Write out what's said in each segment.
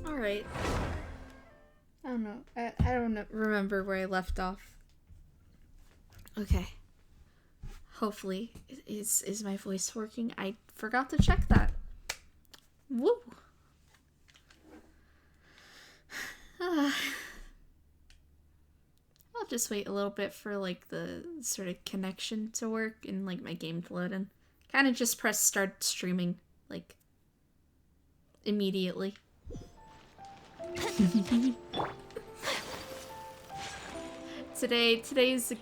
Alright. I don't know. I don't remember where I left off. Okay. Hopefully, is my voice working? I forgot to check that. Woo! I'll just wait a little bit for, like, the sort of connection to work and, like, my game to load in. Kind of just press start streaming, like, immediately. Today is a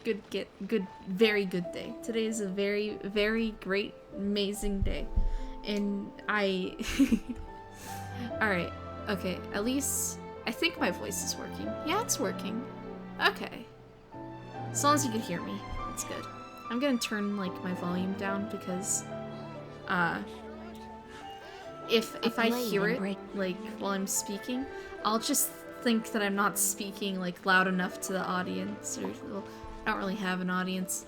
very good day. Today is a very, very great, amazing day. And I... Alright, okay, at least I think my voice is working. Yeah, it's working. Okay. As long as you can hear me, that's good. I'm gonna turn, like, my volume down because, if I hear it, like, while I'm speaking, I'll just think that I'm not speaking, like, loud enough to the audience, or, well, I don't really have an audience.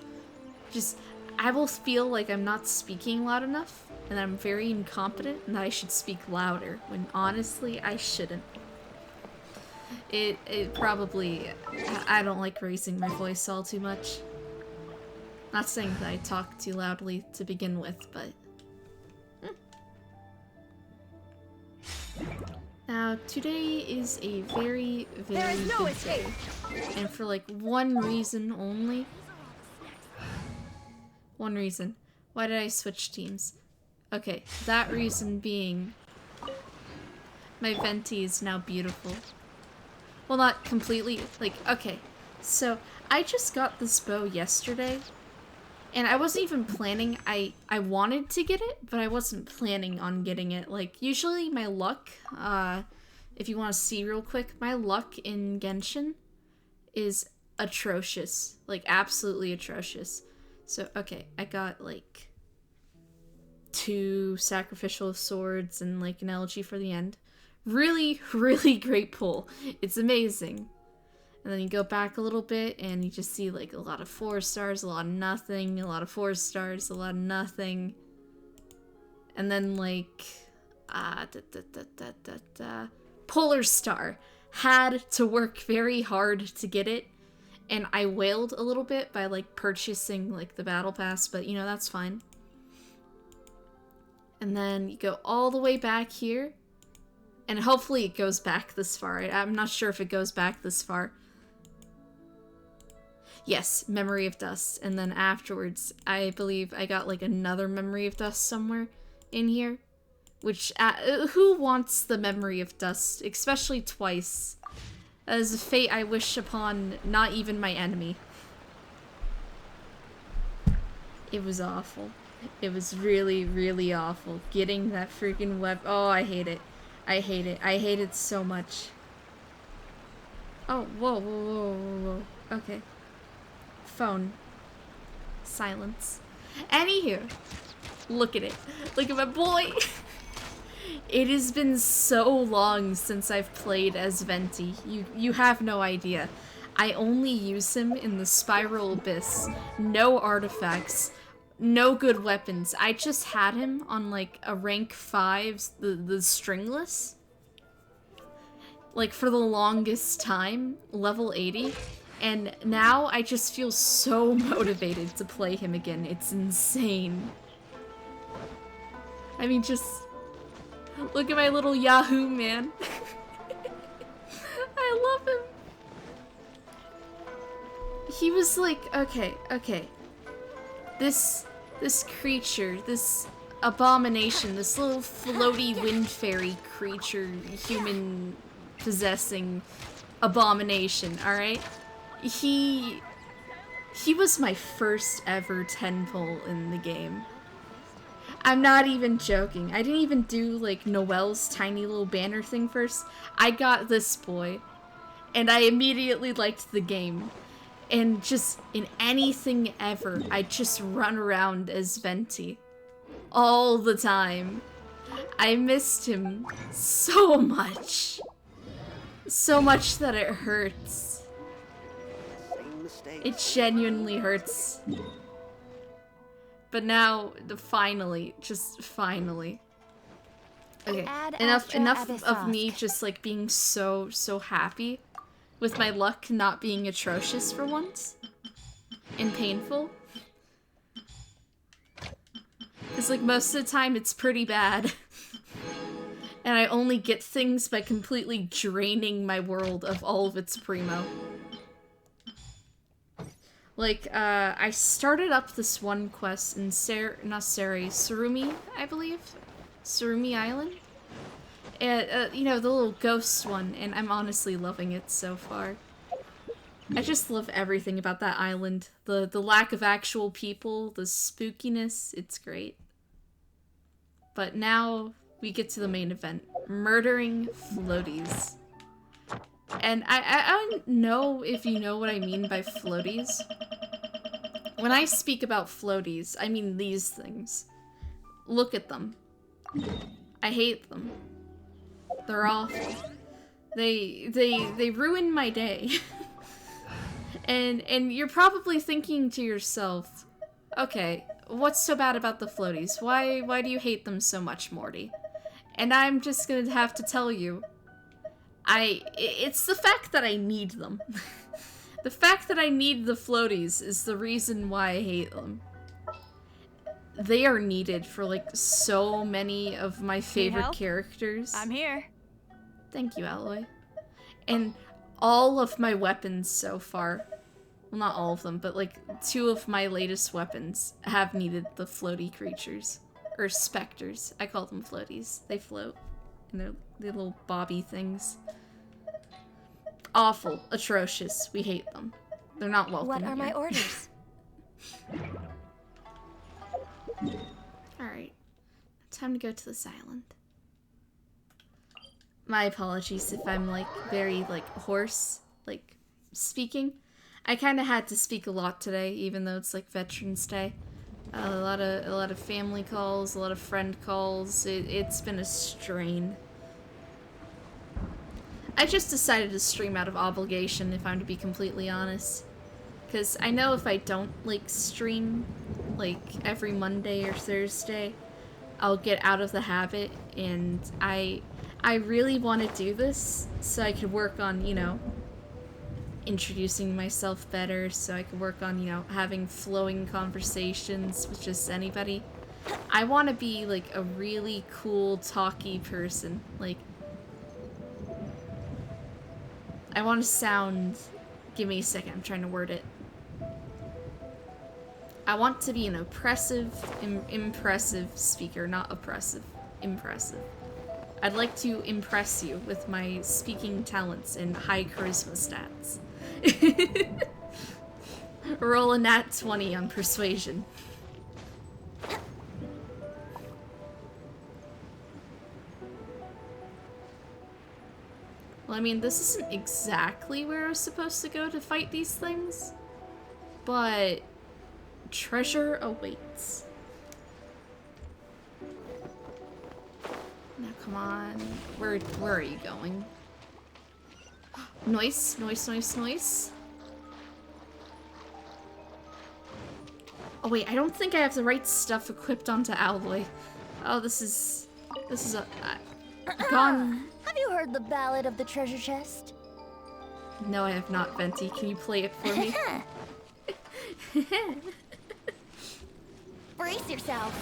I will feel like I'm not speaking loud enough, and I'm very incompetent, and that I should speak louder, when honestly, I shouldn't. It probably, I don't like raising my voice all too much. Not saying that I talk too loudly to begin with, but... Now, today is a very, very good day. And for, like, one reason only. One reason. Why did I switch teams? Okay, that reason being... my venti is now beautiful. Well, not completely, like, okay. So, I just got this bow yesterday. And I wasn't even planning, I wanted to get it, but I wasn't planning on getting it. Like, usually my luck, if you want to see real quick, my luck in Genshin is atrocious. Like, absolutely atrocious. So, okay, I got, like, 2 sacrificial swords and, like, an elegy for the end. Really, really great pull. It's amazing. And then you go back a little bit, and you just see, like, a lot of 4 stars, a lot of nothing, a lot of 4 stars, a lot of nothing. And then, like, Polar Star. Had to work very hard to get it, and I wailed a little bit by, like, purchasing, like, the battle pass, but, you know, that's fine. And then you go all the way back here, and hopefully it goes back this far. I'm not sure if it goes back this far. Yes, Memory of Dust. And then afterwards, I believe I got, like, another Memory of Dust somewhere in here. Which, who wants the Memory of Dust? Especially twice. That is a fate I wish upon not even my enemy. It was awful. It was really, really awful. Getting that freaking weapon. Oh, I hate it. I hate it. I hate it so much. Oh, whoa, whoa, whoa, whoa, whoa. Okay. Phone. Silence. Anywho. Look at it. Look at my boy. It has been so long since I've played as Venti. You have no idea. I only use him in the Spiral Abyss. No artifacts. No good weapons. I just had him on, like, a rank 5, the stringless. Like, for the longest time. Level 80. And now I just feel so motivated to play him again. It's insane. I mean, just... look at my little Yahoo, man. I love him. He was like, okay. This creature, this abomination, this little floaty wind fairy creature, human possessing abomination, alright? He was my first ever 10 pull in the game. I'm not even joking. I didn't even do, like, Noelle's tiny little banner thing first. I got this boy, and I immediately liked the game. And just, in anything ever, I just run around as Venti. All the time. I missed him so much. So much that it hurts. It genuinely hurts. But now, finally, just finally, Okay, Ad enough astra of me abyssosk. just like being so happy with my luck not being atrocious for once and painful. Because like most of the time it's pretty bad. And I only get things by completely draining my world of all of its primo. Like, I started up this one quest in Surumi, I believe? Surumi Island? And, you know, the little ghost one, and I'm honestly loving it so far. I just love everything about that island. The lack of actual people, the spookiness, it's great. But now we get to the main event. Murdering floaties. And I don't know if you know what I mean by floaties. When I speak about floaties, I mean these things. Look at them. I hate them. They're awful. They ruin my day. and you're probably thinking to yourself, okay, what's so bad about the floaties? Why do you hate them so much, Morty? And I'm just gonna have to tell you, it's the fact that I need them. The fact that I need the floaties is the reason why I hate them. They are needed for, like, so many of my favorite characters. I'm here. Thank you, Alloy. And all of my weapons so far, well, not all of them, but, like, 2 of my latest weapons have needed the floaty creatures. Or specters. I call them floaties. They float. And they're little bobby things. Awful. Atrocious. We hate them. They're not welcome. What are my orders? Alright. Time to go to this island. My apologies if I'm, like, very, like, hoarse, like, speaking. I kind of had to speak a lot today, even though it's, like, Veterans Day. A lot of family calls, a lot of friend calls. It's been a strain. I just decided to stream out of obligation, if I'm to be completely honest. Because I know if I don't, like, stream, like, every Monday or Thursday, I'll get out of the habit, and I really want to do this so I could work on, you know, introducing myself better, so I could work on, you know, having flowing conversations with just anybody. I want to be, like, a really cool, talky person. Like, I want to sound... Give me a second, I'm trying to word it. I want to be an oppressive, impressive speaker, not oppressive. Impressive. I'd like to impress you with my speaking talents and high charisma stats. Roll a nat 20 on persuasion. Well, I mean, this isn't exactly where I was supposed to go to fight these things, but treasure awaits. Now, come on. Where are you going? Noise, noise, noise, noise. Oh wait, I don't think I have the right stuff equipped onto Alloy. Oh, this is a gone. Have you heard the ballad of the treasure chest? No, I have not, Venti. Can you play it for me? Brace yourself.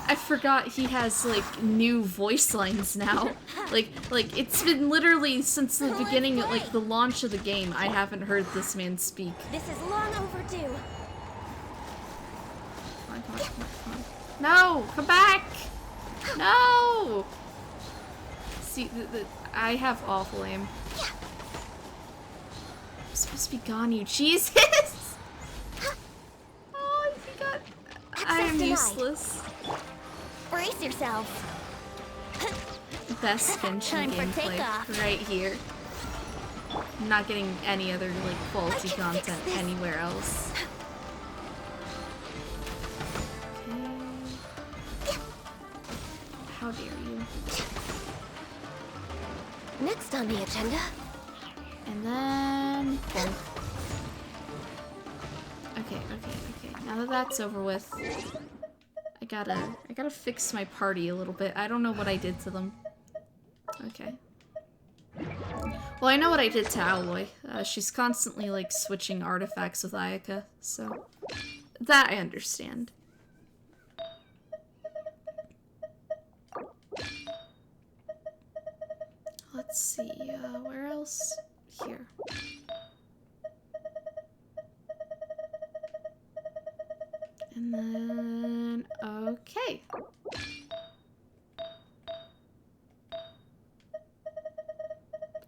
I forgot he has, like, new voice lines now. Like, it's been literally since the beginning, like, the launch of the game, I haven't heard this man speak. This is long overdue. Come on, come on, come on, come on. No! Come back! No! See, I have awful aim. I'm supposed to be gone, you Jesus! Oh, he got... I am useless. Brace yourself. Best benching gameplay right here. I'm not getting any other, like, quality content anywhere else. Okay. How dare you? Next on the agenda. And then... boom. Okay. Now that that's over with, I gotta fix my party a little bit. I don't know what I did to them. Okay. Well, I know what I did to Alloy. She's constantly, like, switching artifacts with Ayaka, so... That I understand. Let's see, where else? Here. And then... Okay.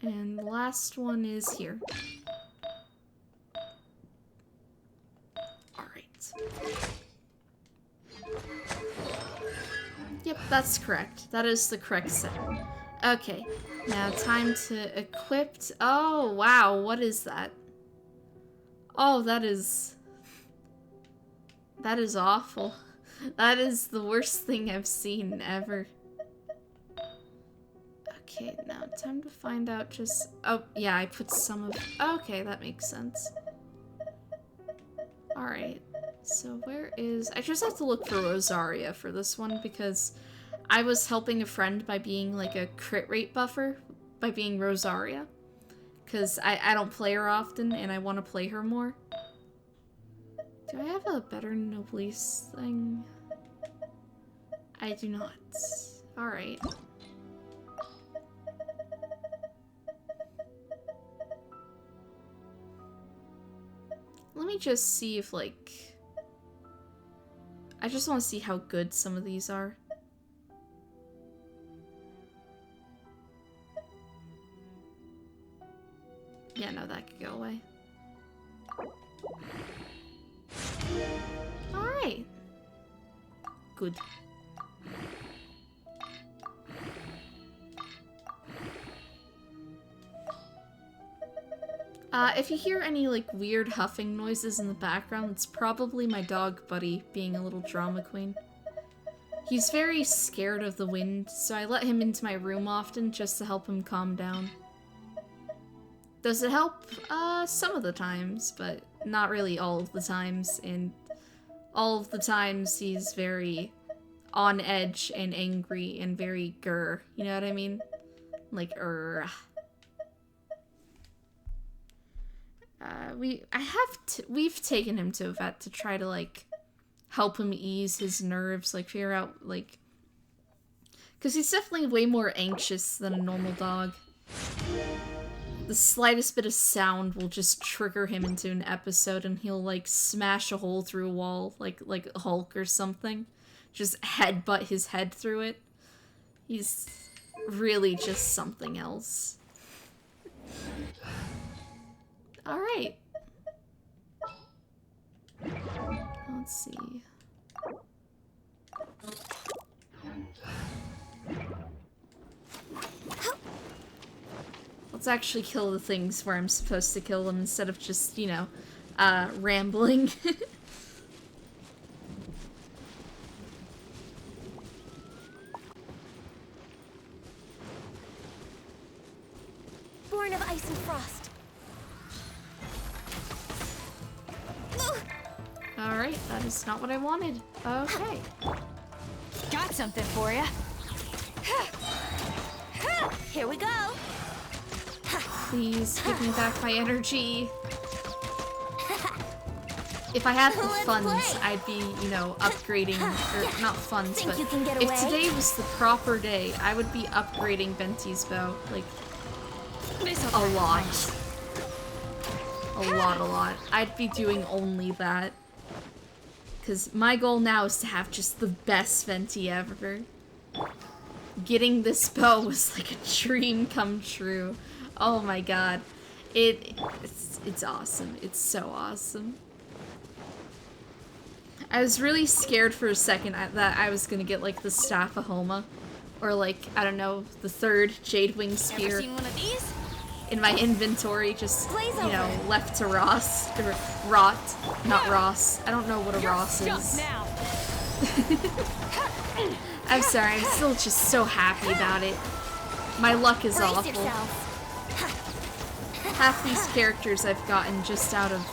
And the last one is here. Alright. Yep, that's correct. That is the correct set. Okay, now time to equip... Oh, wow, what is that? Oh, that is awful. That is the worst thing I've seen ever. Okay, now time to find out just... Oh, yeah, I put some of... Okay, that makes sense. Alright, so where is... I just have to look for Rosaria for this one because I was helping a friend by being like a crit rate buffer by being Rosaria. Because I don't play her often and I want to play her more. Do I have a better Noblesse thing? I do not. Alright. Let me just see if, like... I just want to see how good some of these are. Yeah, no, that could go away. Alright. Good. If you hear any, like, weird huffing noises in the background, it's probably my dog Buddy being a little drama queen. He's very scared of the wind, so I let him into my room often just to help him calm down. Does it help? Some of the times, but not really all of the times, and all of the times he's very on edge and angry and very grr, you know what I mean? Like, we've taken him to a vet to try to, like, help him ease his nerves, like, figure out, like... Because he's definitely way more anxious than a normal dog. The slightest bit of sound will just trigger him into an episode and he'll, like, smash a hole through a wall, like Hulk or something. Just headbutt his head through it. He's really just something else. Alright. Let's see. Let's actually kill the things where I'm supposed to kill them instead of just, you know, rambling. Born of ice and frost. Alright, that is not what I wanted. Okay. Got something for you. Here we go. Please give me back my energy. If I had the Let's funds, play. I'd be, you know, upgrading, or not funds, Think but you can get if away? today was the proper day, I would be upgrading Venti's bow, like, a lot. A lot. I'd be doing only that. Because my goal now is to have just the best Venti ever. Getting this bow was like a dream come true. Oh my god. It's awesome. It's so awesome. I was really scared for a second that I was gonna get like the Staff of Homa. Or like, I don't know, the third Jade Wing Spear. Ever seen one of these? In my inventory, just, Blaze you know, over. left to Ross, or rot, not Ross. I don't know what a Ross Stuck is. now. I'm sorry, I'm still just so happy about it. My luck is Brace awful. yourself. Half these characters I've gotten just out of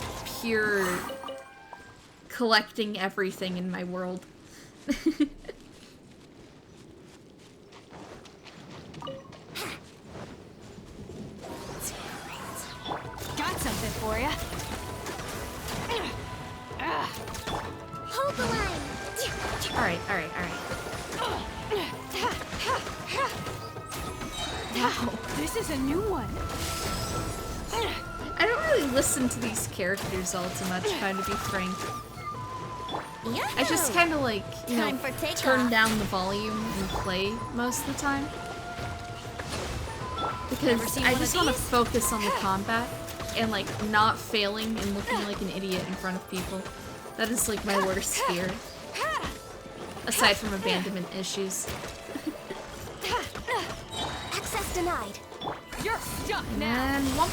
pure collecting everything in my world. Wow, this is a new one. I don't really listen to these characters all too much, kind of be frank. I just kind of like, you know, Time for takeoff. turn down the volume and play most of the time. Because seen I one just of want to these? focus on the combat and like not failing and looking like an idiot in front of people. That is like my worst fear. Aside from abandonment issues. Access denied. You're stuck now. And whoop.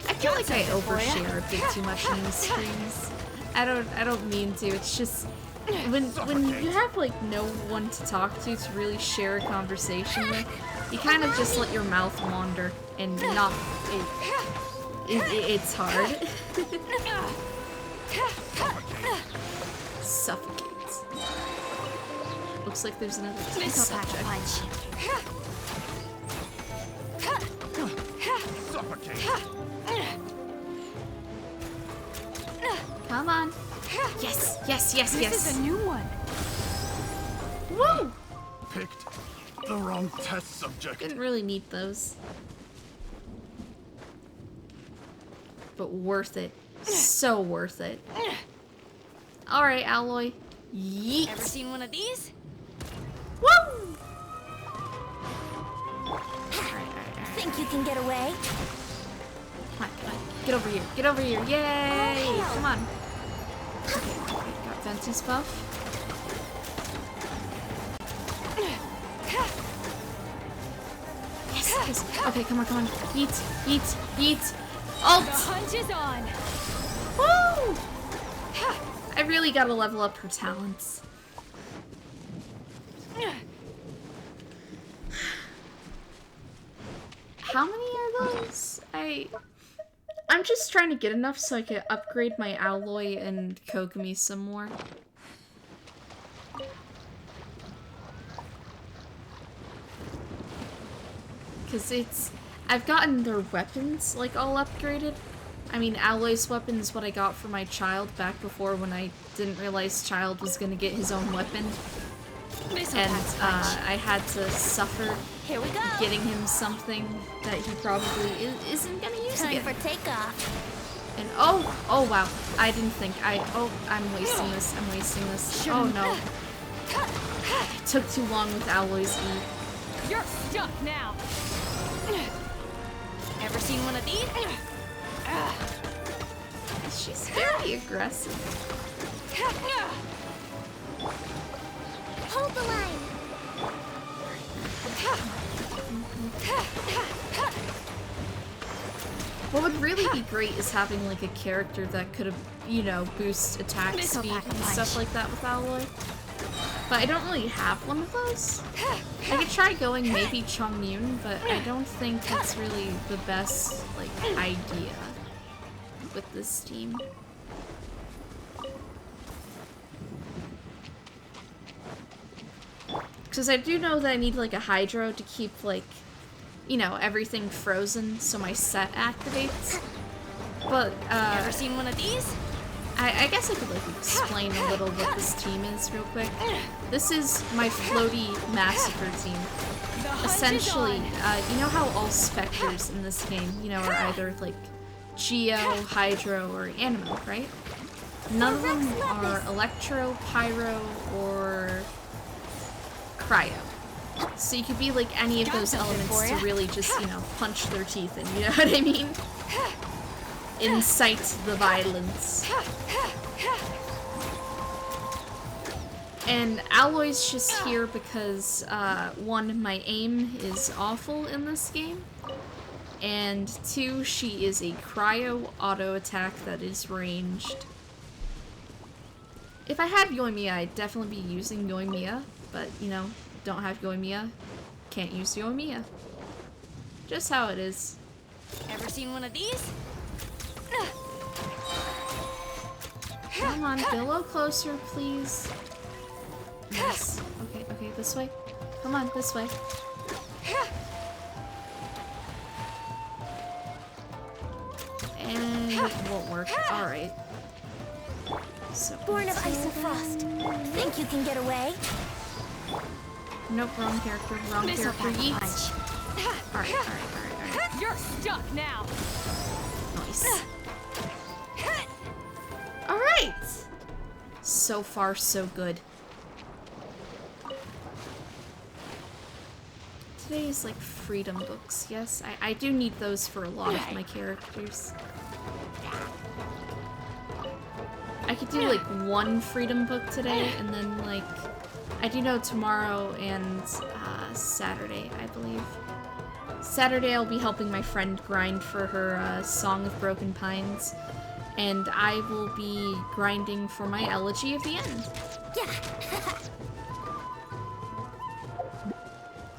I feel like I overshare a bit too much in these streams. I don't mean to. It's just when you have like no one to talk to really share a conversation with, you kind of just let your mouth wander and not. It's hard. Suffocates. Looks like there's another team subject. Come on. Yes, yes, yes, This yes. is a new one. Woo! Picked the wrong test subject. Didn't really need those. But worth it. So worth it. Alright, Alloy. Yeet! Ever seen one of these? Woo! Think you can get away? Come on. Get over here. Get over here. Yay! Come on. Okay, got Venti's buff. Yes, yes. Okay, come on. Yeet, yeet, yeet. The Alt! hunt is on. Woo! I really gotta level up her talents. How many are those? I'm just trying to get enough so I can upgrade my Alloy and Kokomi some more. Because I've gotten their weapons, like, all upgraded. I mean, Alloy's weapon is what I got for my child back before when I didn't realize Child was gonna get his own weapon. And I had to suffer Here we go. getting him something that he probably isn't gonna use Time again. for takeoff. And oh wow, I didn't think I'm wasting this. I'm wasting this. Oh no, it took too long with Alloy's E. You're stuck now. Ever seen one of these? She's very aggressive. Hold the line. What would really be great is having like a character that could have, you know, boost attack Missile speed pack and punch. stuff like that with Alloy. But I don't really have one of those. I could try going maybe Chongyun, but I don't think that's really the best like idea with this team. Because I do know that I need like a Hydro to keep like, you know, everything frozen so my set activates. But Ever seen one of these? I guess I could like explain a little what this team is real quick. This is my floatie massacre team. The hunt Essentially, is on. you know how all specters in this game, you know, are either like Geo, Hydro, or Animo, right? None of them are Electro, Pyro, or Cryo. So you could be like any of Got those something elements for to ya. really just, you know, punch their teeth in, you know what I mean? Incite the violence. And Alloy's just here because, one, my aim is awful in this game, and two, she is a cryo auto attack that is ranged. If I had Yoimiya, I'd definitely be using Yoimiya, but, you know, don't have Yoimiya, can't use Yoimiya. Just how it is. Ever seen one of these? Come on, get a little closer, please. Yes. Okay, okay, this way. Come on, this way. And it won't work. Alright. So Born of ice and frost. Think you can get away? Nope, wrong character, wrong Missile character. pack Yeet. Alright. You're stuck now. Nice. Alright! So far, so good. Today is like freedom books, yes. I do need those for a lot of my characters. I could do like one freedom book today, and then like, I do know tomorrow and Saturday, I believe. Saturday I'll be helping my friend grind for her Song of Broken Pines, and I will be grinding for my Elegy of the End. Yeah.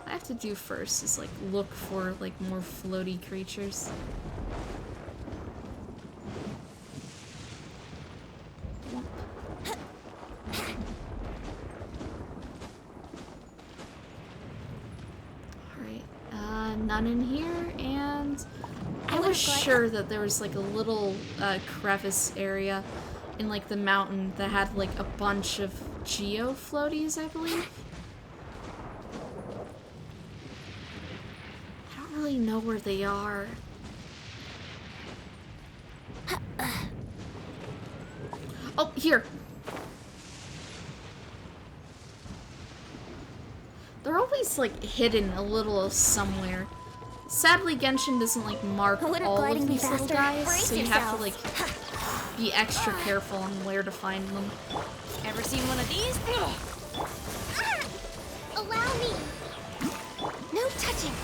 I have to do first is like look for like more floaty creatures. Alright, none in here, and I was sure that there was like a little crevice area in like the mountain that had like a bunch of geo floaties, I believe. I don't really know where they are. Oh, here. They're always like hidden a little somewhere. Sadly, Genshin doesn't like mark Wouldn't all gliding of be these little faster? guys, Brace so you have to yourself. like be extra careful on where to find them. Ever seen one of these? Allow me. No touching.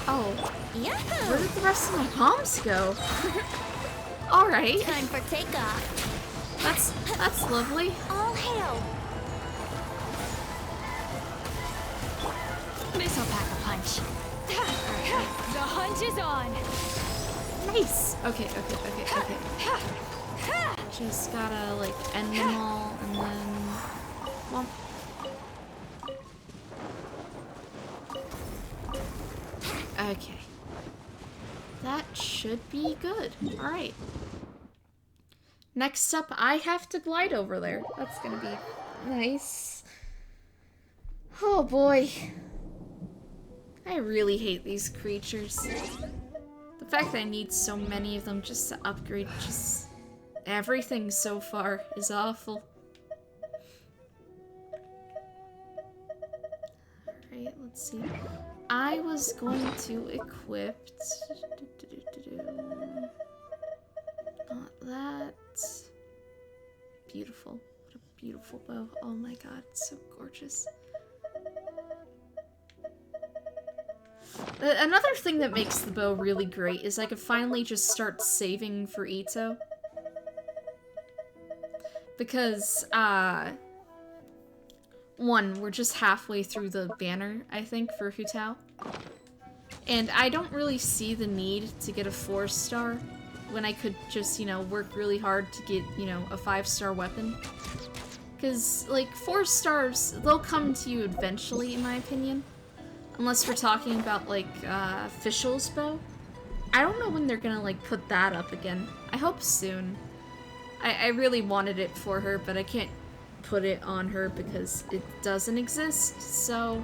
Oh, Yahoo! where did the rest of my bombs go? All right, Time for takeoff. that's lovely. All hail. Missile pack a punch. The hunt is on. Nice. Okay. Just gotta like end them all and then. Well. Okay. That should be good. All right. Next up, I have to glide over there. That's gonna be nice. Oh boy. I really hate these creatures. The fact that I need so many of them just to upgrade just everything so far is awful. Alright, let's see. I was going to equip... Not that. Beautiful. What a beautiful bow. Oh my god, it's so gorgeous. Another thing that makes the bow really great is I could finally just start saving for Ito. Because, one, we're just halfway through the banner, I think, for Hutao. And I don't really see the need to get a 4-star when I could just, you know, work really hard to get, you know, a 5-star weapon. Because, like, 4 stars, they'll come to you eventually, in my opinion. Unless we're talking about, like, Fischl's bow. I don't know when they're gonna, like, put that up again. I hope soon. I really wanted it for her, but I can't put it on her because it doesn't exist, so...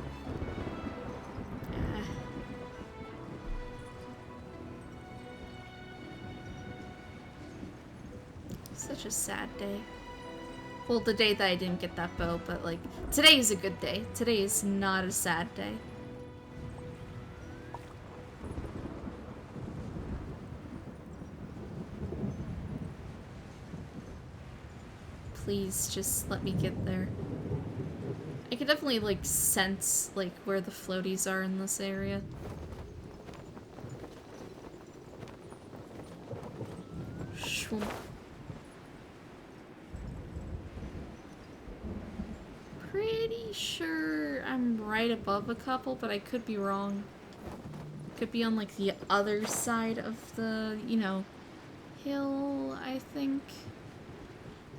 Such a sad day. Well, the day that I didn't get that bow, but, like, today is a good day. Today is not a sad day. Please, just let me get there. I could definitely, like, sense, like, where the floaties are in this area. Shwoomp. Pretty sure I'm right above a couple, but I could be wrong. Could be on, like, the other side of the, you know, hill, I think.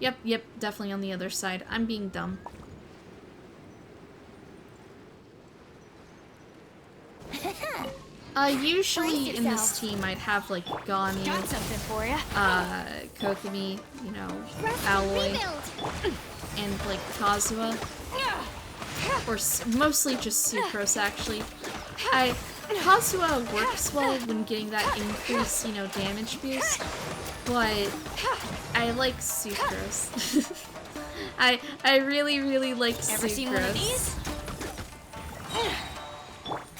Yep, definitely on the other side. I'm being dumb. Usually in this team I'd have, like, Gani, Got something for ya. Kokomi, you know, Alloy, and and like Kazuha, or mostly just Sucrose actually. Kazuha works well when getting that increased, you know, damage boost, but I like Sucrose. I really like Sucrose. Ever seen one of these?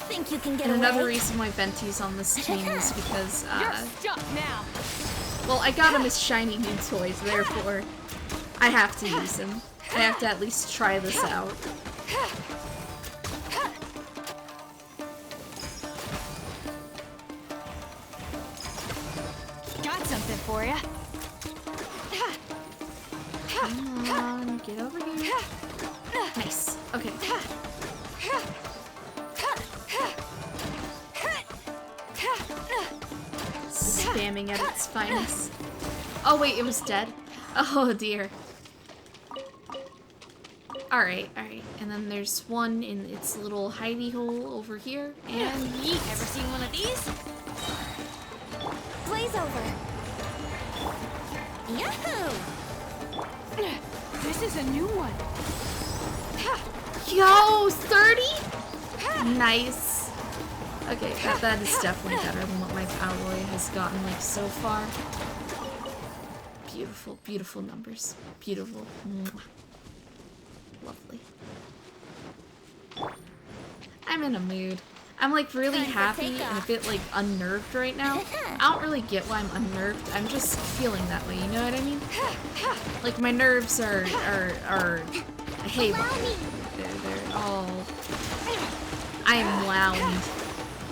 Think you can get And another away? reason why Venti's on this team is because, You're stuck now. well, I got him as shiny new toys, therefore I have to use him. I have to at least try this out. Got something for ya. Come on, get over here. Nice. Okay. Spamming at its finest. Oh wait, it was dead. Oh dear. Alright. And then there's one in its little hidey hole over here. And yeet. Ever seen one of these? Blaze over. Yahoo! This is a new one. Yo, 30? Nice. Okay, that is definitely better than what my alloy has gotten like so far. Beautiful, beautiful numbers. Beautiful. Mwah. Lovely. I'm in a mood. I'm like really Time for happy and a takeoff. bit like unnerved right now. I don't really get why I'm unnerved. I'm just feeling that way, you know what I mean? Like my nerves are hey, Allow me. they're all I am wound.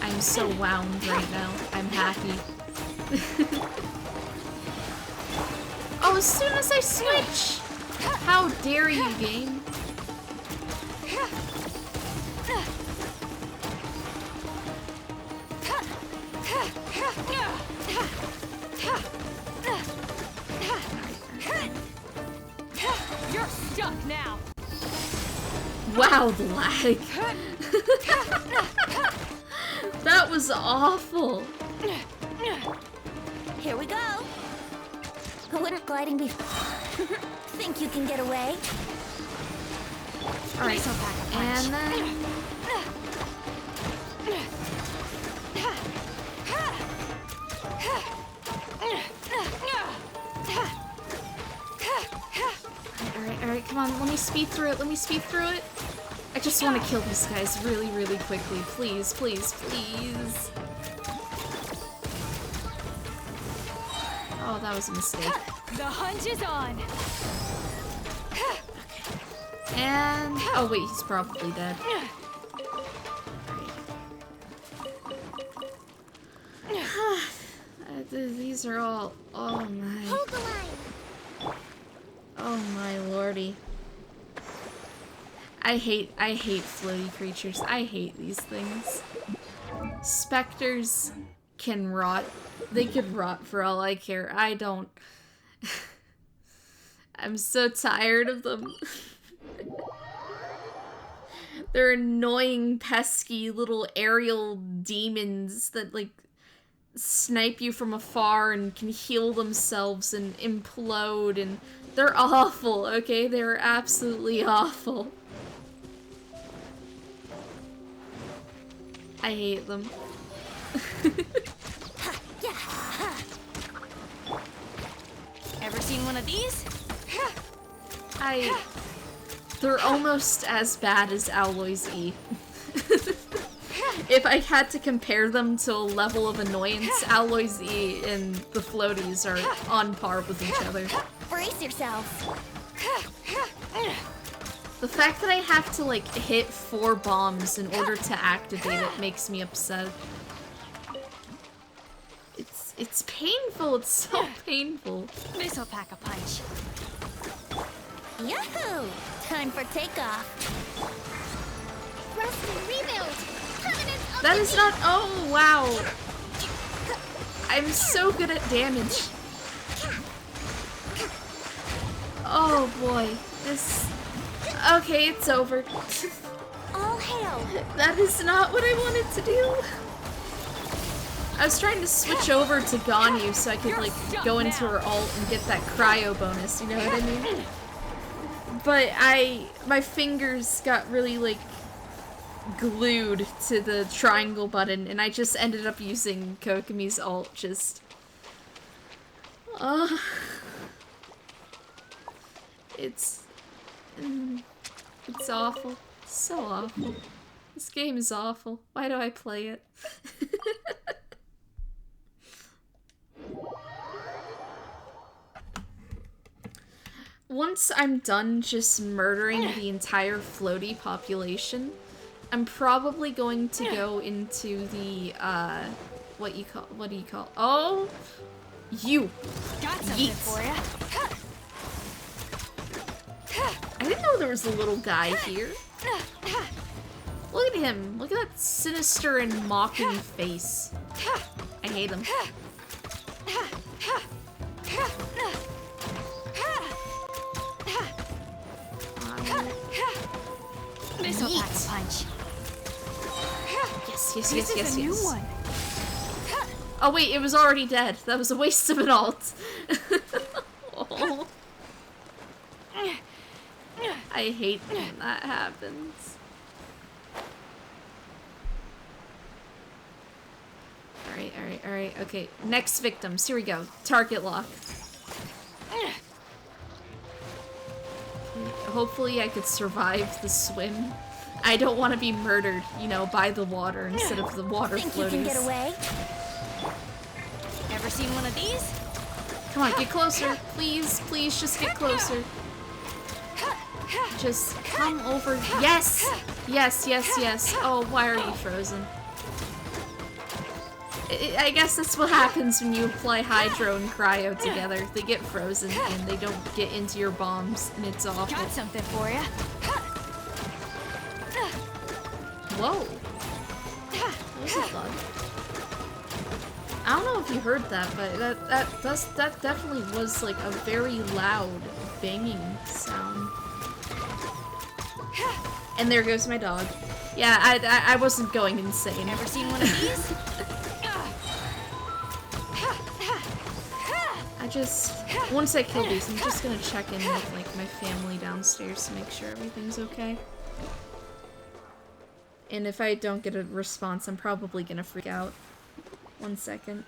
I'm so wound right now. I'm happy. Oh, as soon as I switch! How dare you, game? You're stuck now. Wow, the lag. That was awful. Here we go. Wouldn't gliding be... Think you can get away? Alright, and then... Alright, come on, let me speed through it, I just want to kill these guys really quickly. Please. Oh, that was a mistake. The hunt is on. And... oh wait, he's probably dead. These are all... oh my... Hold the line. oh my lordy. I hate floaty creatures. I hate these things. Specters can rot. They could rot for all I care. I don't... I'm so tired of them. They're annoying, pesky little aerial demons that, like, snipe you from afar and can heal themselves and implode, and they're awful, okay? They're absolutely awful. I hate them. Ever seen one of these? They're almost as bad as Alloy's E. If I had to compare them to a level of annoyance, Alloy's E and the floaties are on par with each other. Brace yourself. The fact that I have to, like, hit 4 bombs in order to activate it makes me upset. It's painful, it's so painful. This'll pack a punch. Yahoo! Time for takeoff. Rest and rebuild. Covenant of That the is not- oh, wow. I'm so good at damage. Oh boy, this... okay, it's over. All hail. That is not what I wanted to do. I was trying to switch over to Ganyu so I could, like, go into her ult and get that cryo bonus, you know what I mean? But my fingers got really, like, glued to the triangle button, and I just ended up using Kokomi's ult, just... It's awful. So awful. This game is awful. Why do I play it? Once I'm done just murdering the entire floatie population, I'm probably going to go into the, what do you call, oh, you. Got something Yeet. for ya. I didn't know there was a little guy here. Look at him. Look at that sinister and mocking face. I hate him. This'll pack a punch. Yes, This is a new one. Oh wait, it was already dead. That was a waste of an ult. Oh. I hate when that happens. Alright, okay. Next victims, here we go. Target lock. Hopefully I could survive the swim. I don't want to be murdered, you know, by the water instead of the water Think floaties. you can get away? Ever seen one of these? Come on, get closer. Please, please, just get closer. Just come over. Yes! Yes, yes, yes. Oh, why are you frozen? I guess that's what happens when you apply hydro and cryo together. They get frozen and they don't get into your bombs, and it's awful. Got something for ya. Whoa. That was a thud. I don't know if you heard that, but that definitely was like a very loud banging sound. And there goes my dog. Yeah, I wasn't going insane. Ever seen one of these? Once I kill these, I'm just gonna check in with like my family downstairs to make sure everything's okay. And if I don't get a response, I'm probably gonna freak out. 1 second.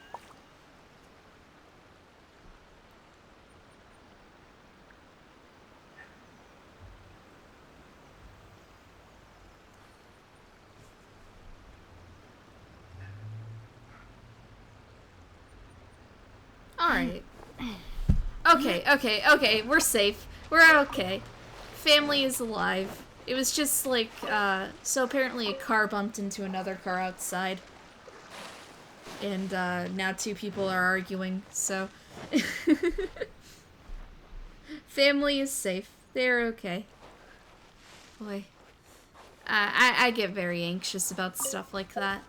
Alright. Okay, we're safe. We're okay. Family is alive. It was just like, so apparently a car bumped into another car outside. And, now 2 people are arguing, so... Family is safe. They're okay. Boy. I get very anxious about stuff like that.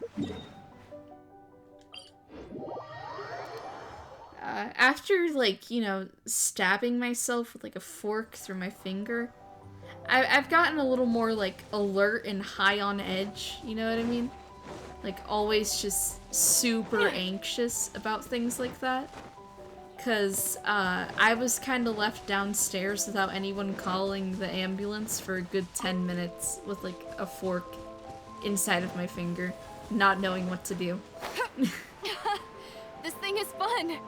After, like, you know, stabbing myself with, like, a fork through my finger, I've gotten a little more, like, alert and high on edge, you know what I mean? Like, always just super anxious about things like that. Because, I was kind of left downstairs without anyone calling the ambulance for a good 10 minutes with, like, a fork inside of my finger, not knowing what to do. This thing is fun.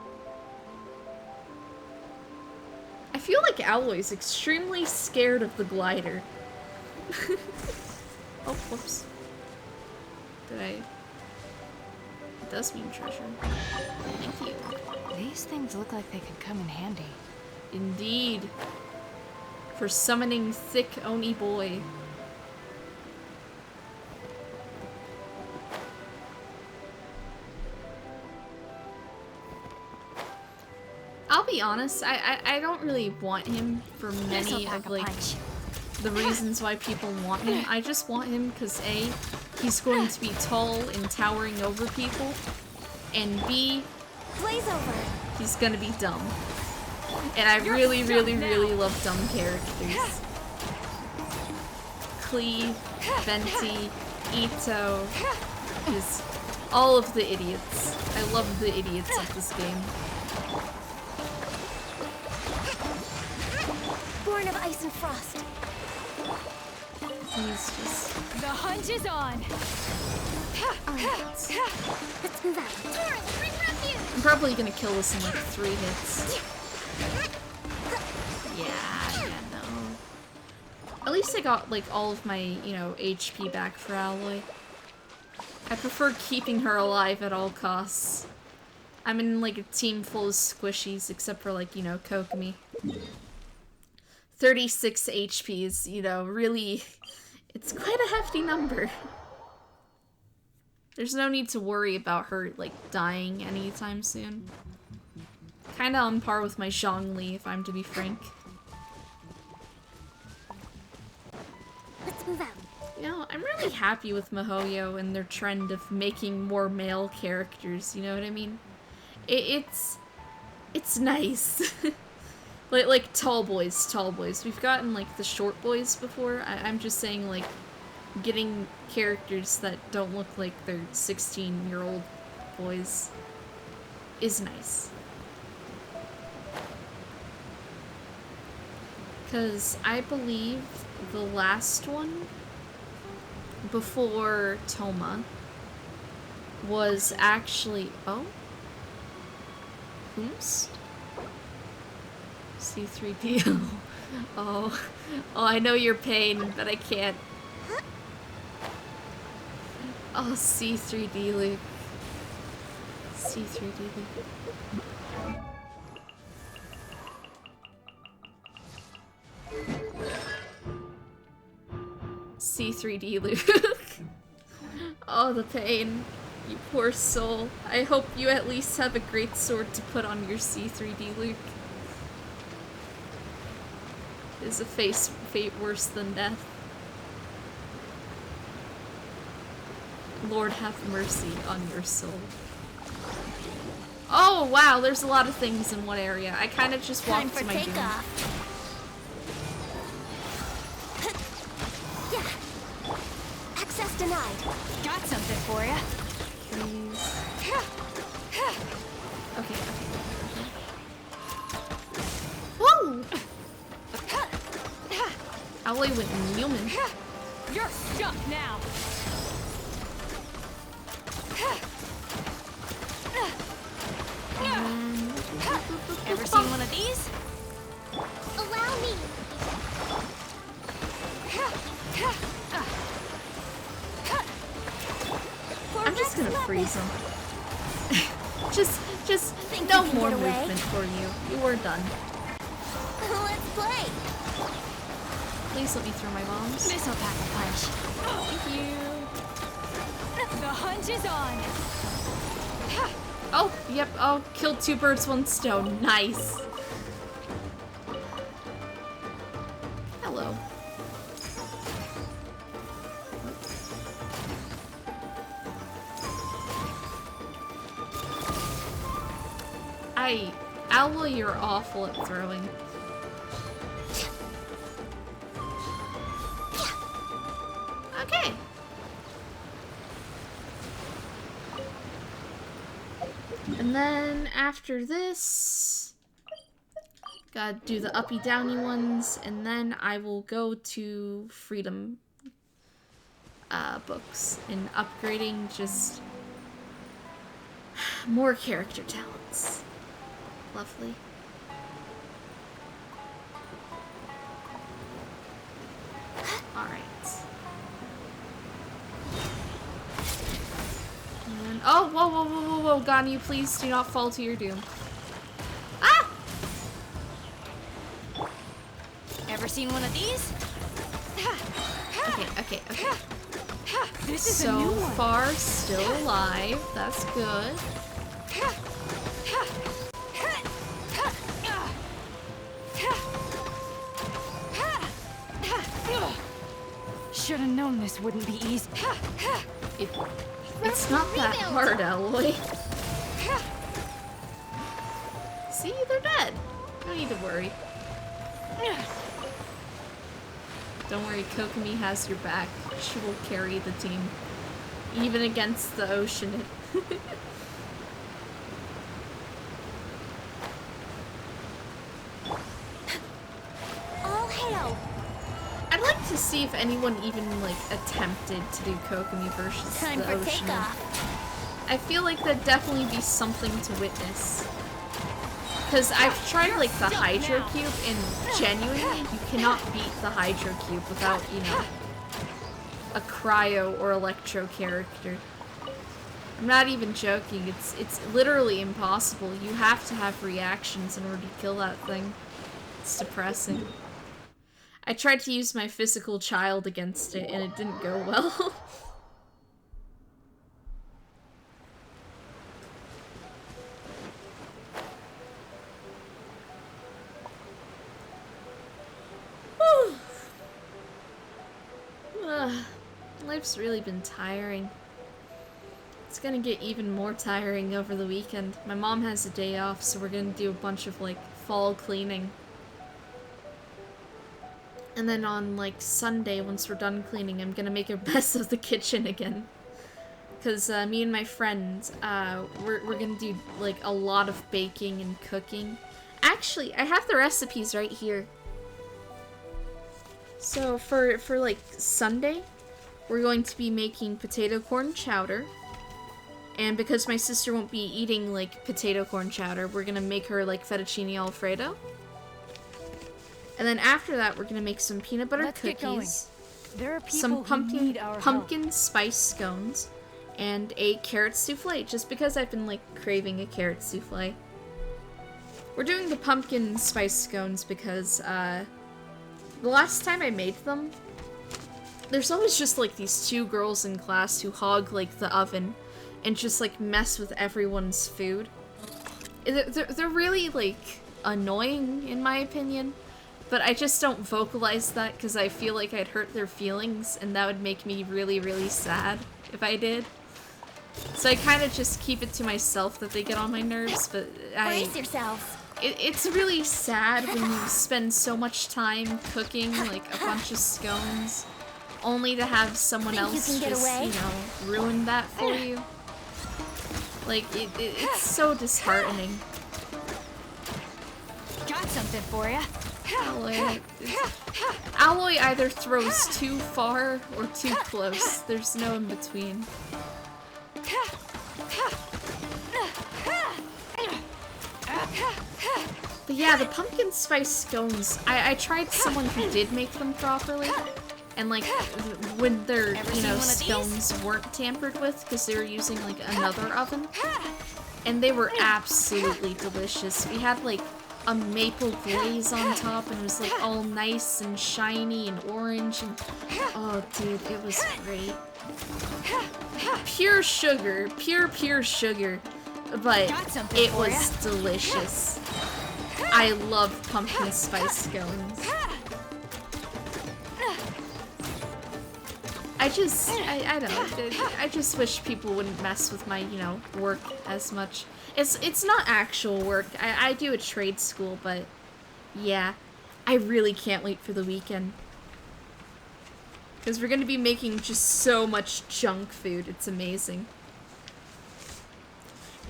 I feel like Alloy's extremely scared of the glider. Oh, whoops. It does mean treasure. Thank you. These things look like they could come in handy. Indeed. For summoning thick Oni boy. I'll be honest, I don't really want him for many of, like, the reasons why people want him. I just want him because A, he's going to be tall and towering over people, and B, Blaze over. he's gonna be dumb. And I really love dumb characters. Klee, Venti, Ito, just all of the idiots. I love the idiots of this game. Born return of ice and frost. He's just... The hunt is on. Alright. Let's move out. Taurus, bring refuge! I'm probably gonna kill this in like 3 hits. Yeah, no. At least I got like all of my, you know, HP back for Alloy. I prefer keeping her alive at all costs. I'm in like a team full of squishies, except for like, you know, Kokomi. 36 HPs, you know, really, it's quite a hefty number. There's no need to worry about her, like, dying anytime soon. Kinda on par with my Zhongli, if I'm to be frank. Let's move out. You know, I'm really happy with MiHoYo and their trend of making more male characters, you know what I mean? It's nice. like tall boys. We've gotten like the short boys before. I'm just saying like getting characters that don't look like they're 16-year-old boys is nice. Because I believe the last one before Toma was actually... Oh? Whomst? C3PO. Oh, I know your pain, but I can't. Oh, C3D Luke. C3D Luke. C3D Luke. Oh, the pain. You poor soul. I hope you at least have a great sword to put on your C3D Luke. Is a fate worse than death? Lord have mercy on your soul. Oh wow, there's a lot of things in one area. I kind of just walked to my doom. Yeah. Access denied. Got something for ya. Please. Okay. Whoa! Alloy went Newman. You're stuck now. Ever seen one of these? Allow me. I'm just gonna freeze him. just Think no you can more get away? movement for you. You are done. Let's play. Please let me throw my bombs. Missile pack a punch. Thank you. The hunt is on. Oh, yep. Oh, killed 2 birds, 1 stone. Nice. Hello. Alloy, you're awful at throwing. Okay. And then after this, gotta do the uppy downy ones, and then I will go to freedom books and upgrading just more character talents. Lovely. Alright. And, oh, whoa, Ganyu, please do not fall to your doom. Ah! Ever seen one of these? Okay. This is So a new one. far, still alive. That's good. Should have known this wouldn't be easy. It's not that hard, Alloy. See, they're dead. No need to worry. Don't worry, Kokomi has your back. She will carry the team. Even against the ocean. All to see if anyone even, like, attempted to do Kokomi versus Time the for ocean. takeoff. I feel like that'd definitely be something to witness. Because I've tried, like, the Hydro Cube, and genuinely, you cannot beat the Hydro Cube without, you know, a Cryo or Electro character. I'm not even joking, it's literally impossible. You have to have reactions in order to kill that thing. It's depressing. I tried to use my physical child against it, and it didn't go well. Life's really been tiring. It's gonna get even more tiring over the weekend. My mom has a day off, so we're gonna do a bunch of, like, fall cleaning. And then on, like, Sunday, once we're done cleaning, I'm gonna make a mess of the kitchen again. Because me and my friends, we're gonna do, like, a lot of baking and cooking. Actually, I have the recipes right here. So, for like, Sunday, we're going to be making potato corn chowder. And because my sister won't be eating, like, potato corn chowder, we're gonna make her, like, fettuccine alfredo. And then after that, we're gonna make some peanut butter cookies, There are people some who need our pumpkin spice scones, and a carrot souffle, just because I've been, like, craving a carrot souffle. We're doing the pumpkin spice scones because, the last time I made them, there's always just, like, these two girls in class who hog, like, the oven and just, like, mess with everyone's food. They're really, like, annoying, in my opinion. But I just don't vocalize that because I feel like I'd hurt their feelings, and that would make me really, really sad if I did. So I kind of just keep it to myself that they get on my nerves, but Brace yourselves. It's really sad when you spend so much time cooking, like, a bunch of scones, only to have someone Think you else can get just, away? you know, ruin that for you. Like, it's so disheartening. Got something for ya. Alloy either throws too far or too close. There's no in between. But yeah, the pumpkin spice scones, I tried someone who did make them properly. And, like, when their, you know, scones weren't tampered with because they were using, like, another oven. And they were absolutely delicious. We had, like, a maple glaze on top, and it was, like, all nice and shiny and orange, and oh, dude, it was great. Pure sugar. Pure sugar. But it was delicious. I love pumpkin spice scones. I don't know, I just wish people wouldn't mess with my, you know, work as much. It's not actual work. I do a trade school, but yeah, I really can't wait for the weekend. Because we're going to be making just so much junk food. It's amazing.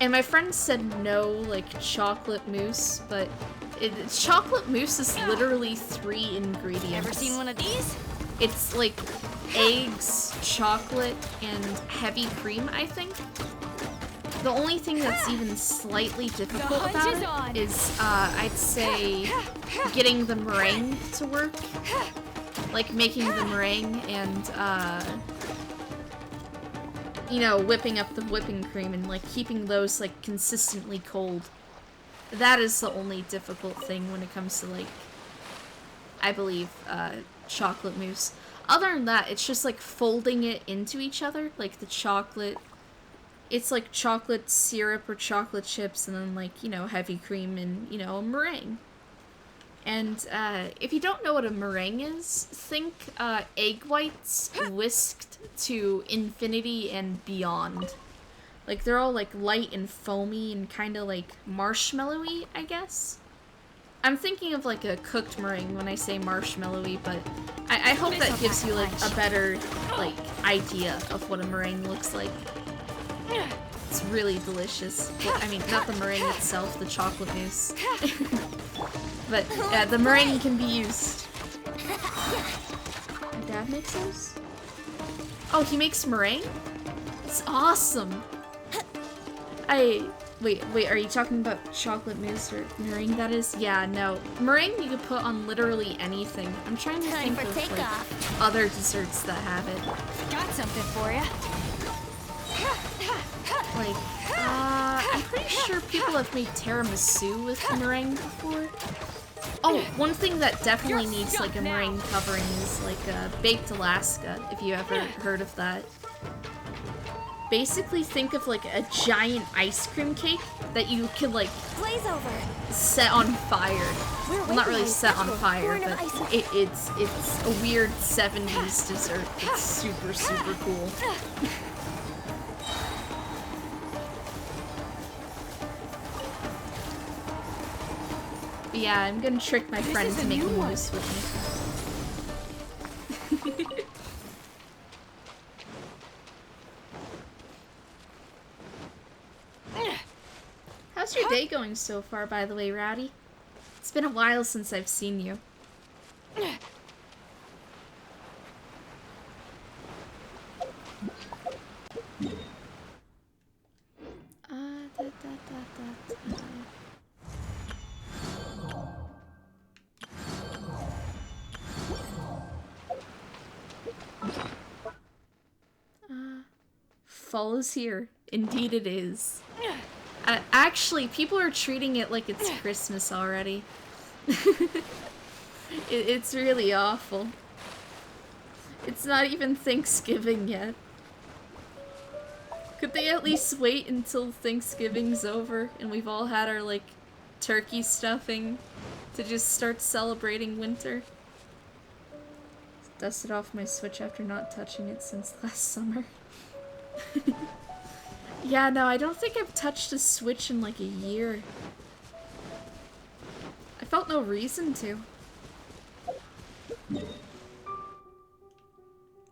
And my friend said no, like, chocolate mousse, but chocolate mousse is literally 3 ingredients. Ever seen one of these? It's like eggs, chocolate, and heavy cream, I think. The only thing that's even slightly difficult about it is, I'd say, getting the meringue to work. Like, making the meringue and, you know, whipping up the whipping cream and, like, keeping those, like, consistently cold. That is the only difficult thing when it comes to, like, I believe, chocolate mousse. Other than that, it's just, like, folding it into each other. Like, the chocolate, it's, like, chocolate syrup or chocolate chips and then, like, you know, heavy cream and, you know, a meringue. And, if you don't know what a meringue is, think, egg whites whisked to infinity and beyond. Like, they're all, like, light and foamy and kind of, like, marshmallowy, I guess? I'm thinking of, like, a cooked meringue when I say marshmallowy, but I hope that gives you, like, a better, like, idea of what a meringue looks like. It's really delicious. Well, I mean, not the meringue itself, the chocolate mousse. But, the meringue can be used. dad makes those? Oh, he makes meringue? It's awesome. Wait, are you talking about chocolate mousse or meringue that is? Yeah, no. Meringue you could put on literally anything. I'm trying to Time think for of takeoff. like other desserts that have it. Got something for you. Like, I'm pretty sure people have made tiramisu with meringue before. Oh, one thing that definitely needs like a meringue covering is like baked Alaska, if you ever heard of that. Basically think of like a giant ice cream cake that you could like Blaze over. set on fire. Well, not really set on fire, Born of but ice. it's a weird 70s dessert. It's super, super cool. But yeah, I'm gonna trick my friend is to a make new one. mousse with me. How's your day going so far, by the way, Rowdy? It's been a while since I've seen you. Fall is here. Indeed it is. Actually, people are treating it like it's Christmas already. It's really awful. It's not even Thanksgiving yet. Could they at least wait until Thanksgiving's over and we've all had our, like, turkey stuffing to just start celebrating winter? Dusted off my Switch after not touching it since last summer. Yeah, no, I don't think I've touched a Switch in like a year. I felt no reason to.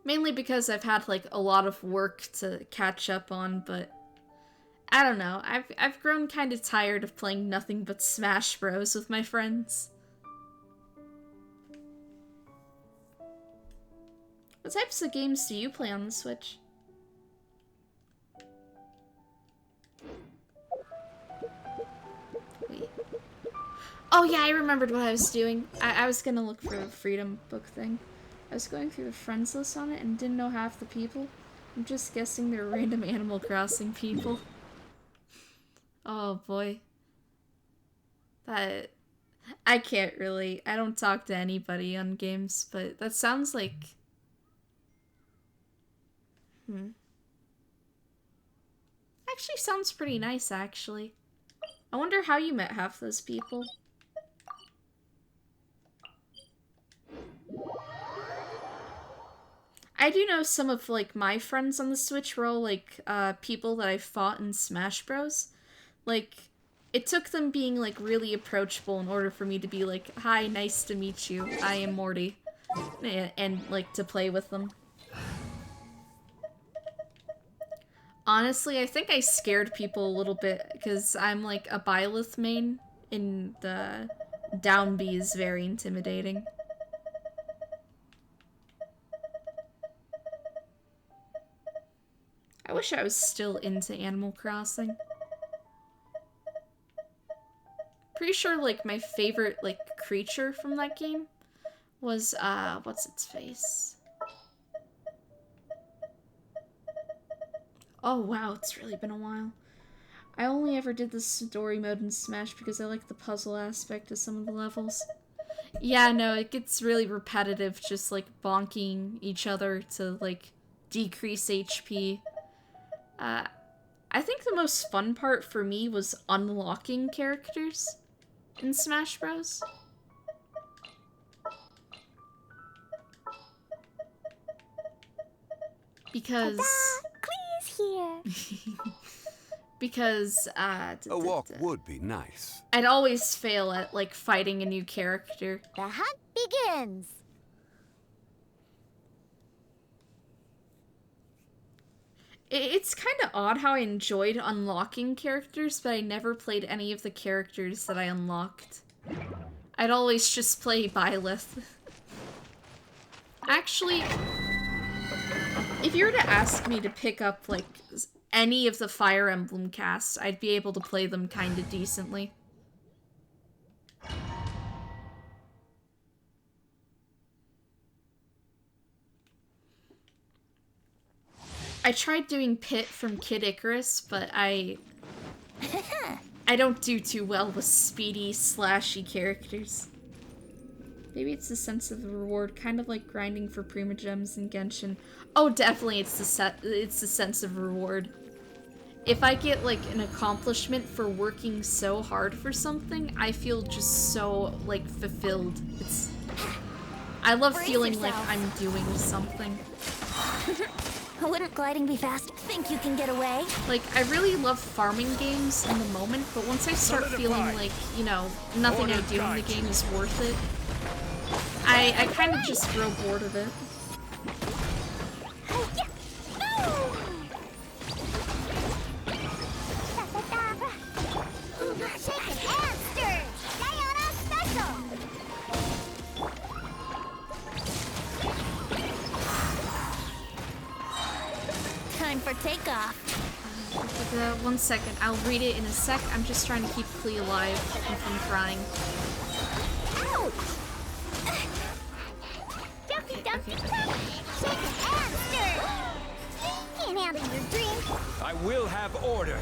Mainly because I've had like a lot of work to catch up on, but I don't know. I've grown kind of tired of playing nothing but Smash Bros with my friends. What types of games do you play on the Switch? Wait. Oh yeah, I remembered what I was doing. I was gonna look for the Freedom Book thing. I was going through the friends list on it and didn't know half the people. I'm just guessing they're random Animal Crossing people. Oh boy. That... I can't really... I don't talk to anybody on games, but that sounds like... Actually sounds pretty nice, actually. I wonder how you met half those people. I do know some of, like, my friends on the Switch were all, like, people that I fought in Smash Bros. Like, it took them being, like, really approachable in order for me to be like, hi, nice to meet you, I am Morty. And like, to play with them. Honestly, I think I scared people a little bit, because I'm, like, a Byleth main, and the down B is very intimidating. I wish I was still into Animal Crossing. Pretty sure, like, my favorite, like, creature from that game was, what's its face? Oh, wow, it's really been a while. I only ever did the story mode in Smash because I like the puzzle aspect of some of the levels. Yeah, no, it gets really repetitive, just, like, bonking each other to, like, decrease HP. I think the most fun part for me was unlocking characters in Smash Bros. Because... Please here. Because, A walk would be nice. I'd always fail at, like, fighting a new character. The hunt begins. It's kind of odd how I enjoyed unlocking characters, but I never played any of the characters that I unlocked. I'd always just play Byleth. Actually, if you were to ask me to pick up, like, any of the Fire Emblem cast, I'd be able to play them kinda decently. I tried doing Pit from Kid Icarus, but I don't do too well with speedy, slashy characters. Maybe it's the sense of the reward, kind of like grinding for Prima Gems in Genshin. Oh, definitely it's the sense of reward. If I get, like, an accomplishment for working so hard for something, I feel just so, like, fulfilled. I love feeling like I'm doing something. Wouldn't gliding be fast? Think you can get away? Like, I really love farming games in the moment, but once I start feeling like, you know, nothing I do in the game is worth it, I kind of just grow bored of it. Time for takeoff. 1 second, I'll read it in a sec. I'm just trying to keep Klee alive and from crying. Ouch! Dumpy, dumpy, can't handle your dream. I will have order.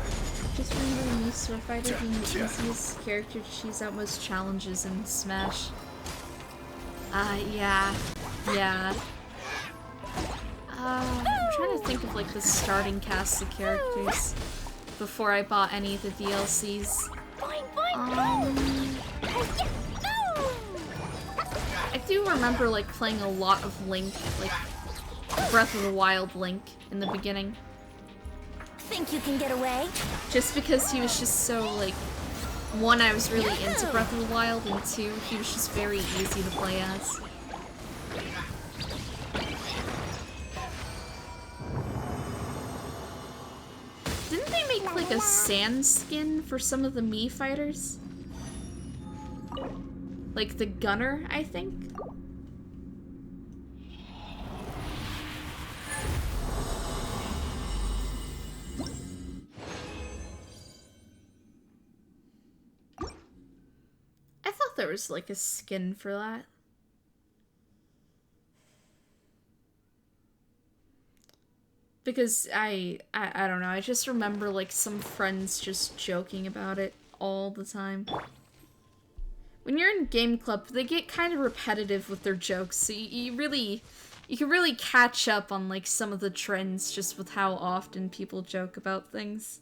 Just remember the Sword Fighter being the easiest character to choose out most challenges in Smash. Yeah. I'm trying to think of, like, the starting cast of characters before I bought any of the DLCs. I do remember, like, playing a lot of Link, like, Breath of the Wild Link in the beginning. Think you can get away? Just because he was just so, like, one, I was really into Breath of the Wild, and two, he was just very easy to play as. Didn't they make, like, a sand skin for some of the Mii fighters? Like the Gunner, I think? I thought there was, like, a skin for that. Because I don't know, I just remember, like, some friends just joking about it all the time. When you're in game club, they get kind of repetitive with their jokes, so you can really catch up on, like, some of the trends just with how often people joke about things.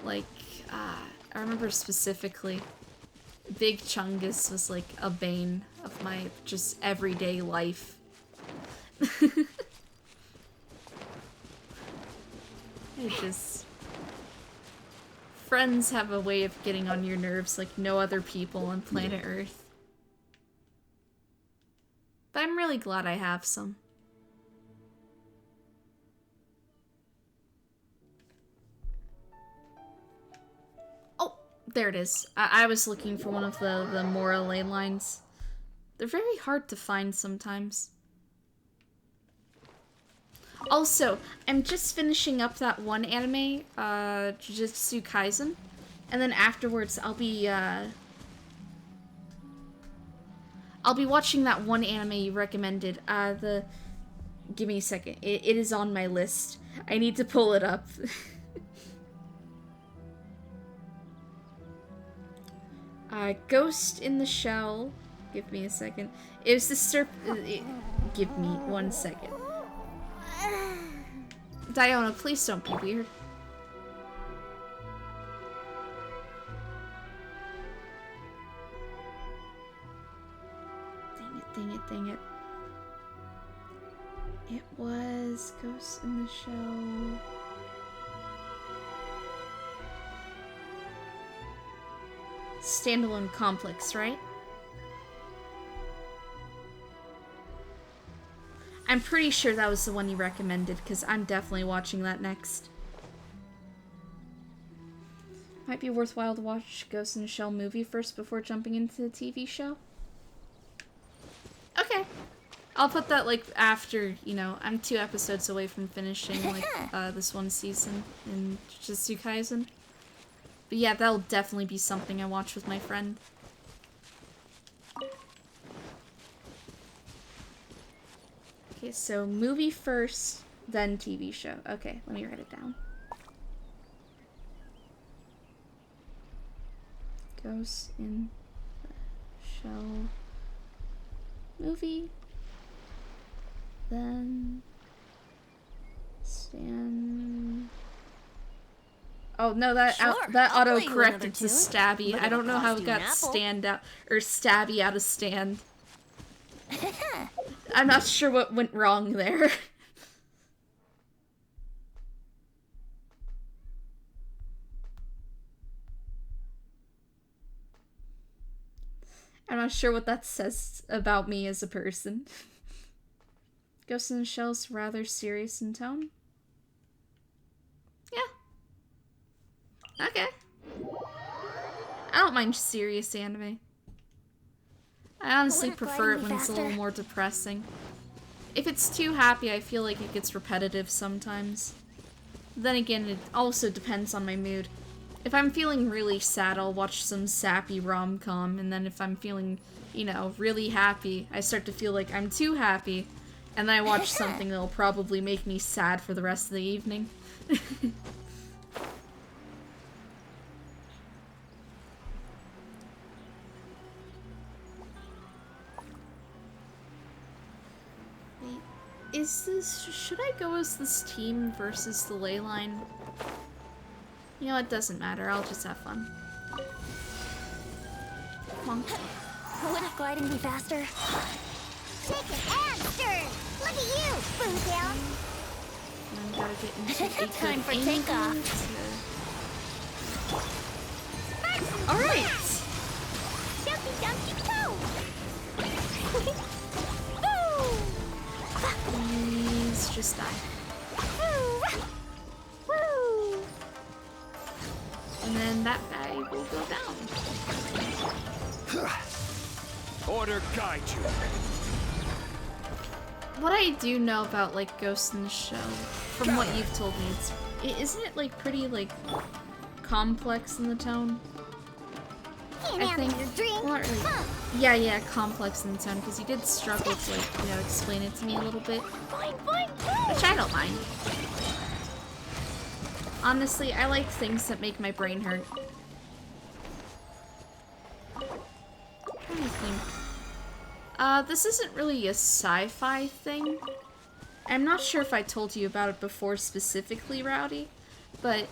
Like, I remember specifically, Big Chungus was, like, a bane of my just everyday life. Friends have a way of getting on your nerves like no other people on planet Earth. But I'm really glad I have some. Oh, there it is. I was looking for one of the Mora ley lines. They're very hard to find sometimes. Also, I'm just finishing up that one anime, Jujutsu Kaisen, and then afterwards I'll be watching that one anime you recommended. Give me a second. It is on my list. I need to pull it up. Ghost in the Shell. Give me a second. It was the give me 1 second. Diona, please don't be weird. Dang it. It was Ghost in the Shell. Standalone complex, right? I'm pretty sure that was the one you recommended, because I'm definitely watching that next. Might be worthwhile to watch Ghost in the Shell movie first before jumping into the TV show. Okay. I'll put that, like, after, you know, I'm 2 episodes away from finishing, like, this one season in Jujutsu Kaisen. But yeah, that'll definitely be something I watch with my friend. Okay, so movie first, then TV show. Okay, let me write it down. Ghost in the Shell movie. Then stand. Oh no, that Sure, that I'll auto play you corrected to another tune. Stabby. Look I at don't the know how it costume got apple. stand out or Stabby out of stand. I'm not sure what went wrong there. I'm not sure what that says about me as a person. Ghost in the Shell's rather serious in tone. Yeah. Okay. I don't mind serious anime. I honestly Wouldn't prefer it gliding be when it's a little faster? more depressing. If it's too happy, I feel like it gets repetitive sometimes. Then again, it also depends on my mood. If I'm feeling really sad, I'll watch some sappy rom-com, and then if I'm feeling, you know, really happy, I start to feel like I'm too happy, and then I watch something that'll probably make me sad for the rest of the evening. Wait, should I go as this team versus the ley line? You know, it doesn't matter, I'll just have fun. Come on. Wouldn't gliding be faster? Shake it and stir! Look at you, Boomtail! And gotta get into a Time good for angle takeoff. Alright! Jumpy, jumpy, toe! Please just die. Woo! And then that guy will go down. Order guide you. What I do know about, like, Ghost in the Shell, from what you've told me, isn't it, like, pretty, like, complex in the tone? I think. Well, not really. Yeah, complex in the tone, because you did struggle to, like, you know, explain it to me a little bit. Which I don't mind. Honestly, I like things that make my brain hurt. I'm trying to think. This isn't really a sci-fi thing. I'm not sure if I told you about it before specifically, Rowdy, but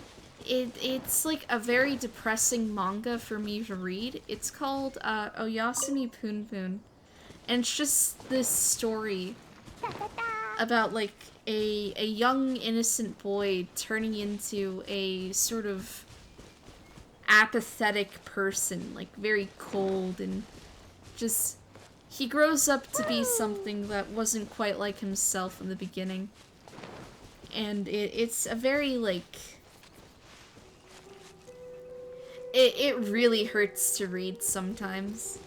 it's like a very depressing manga for me to read. It's called Oyasumi Poon Poon, and it's just this story about like a young innocent boy turning into a sort of apathetic person, like very cold, and just he grows up to be something that wasn't quite like himself in the beginning. And it's a very, like... It really hurts to read sometimes.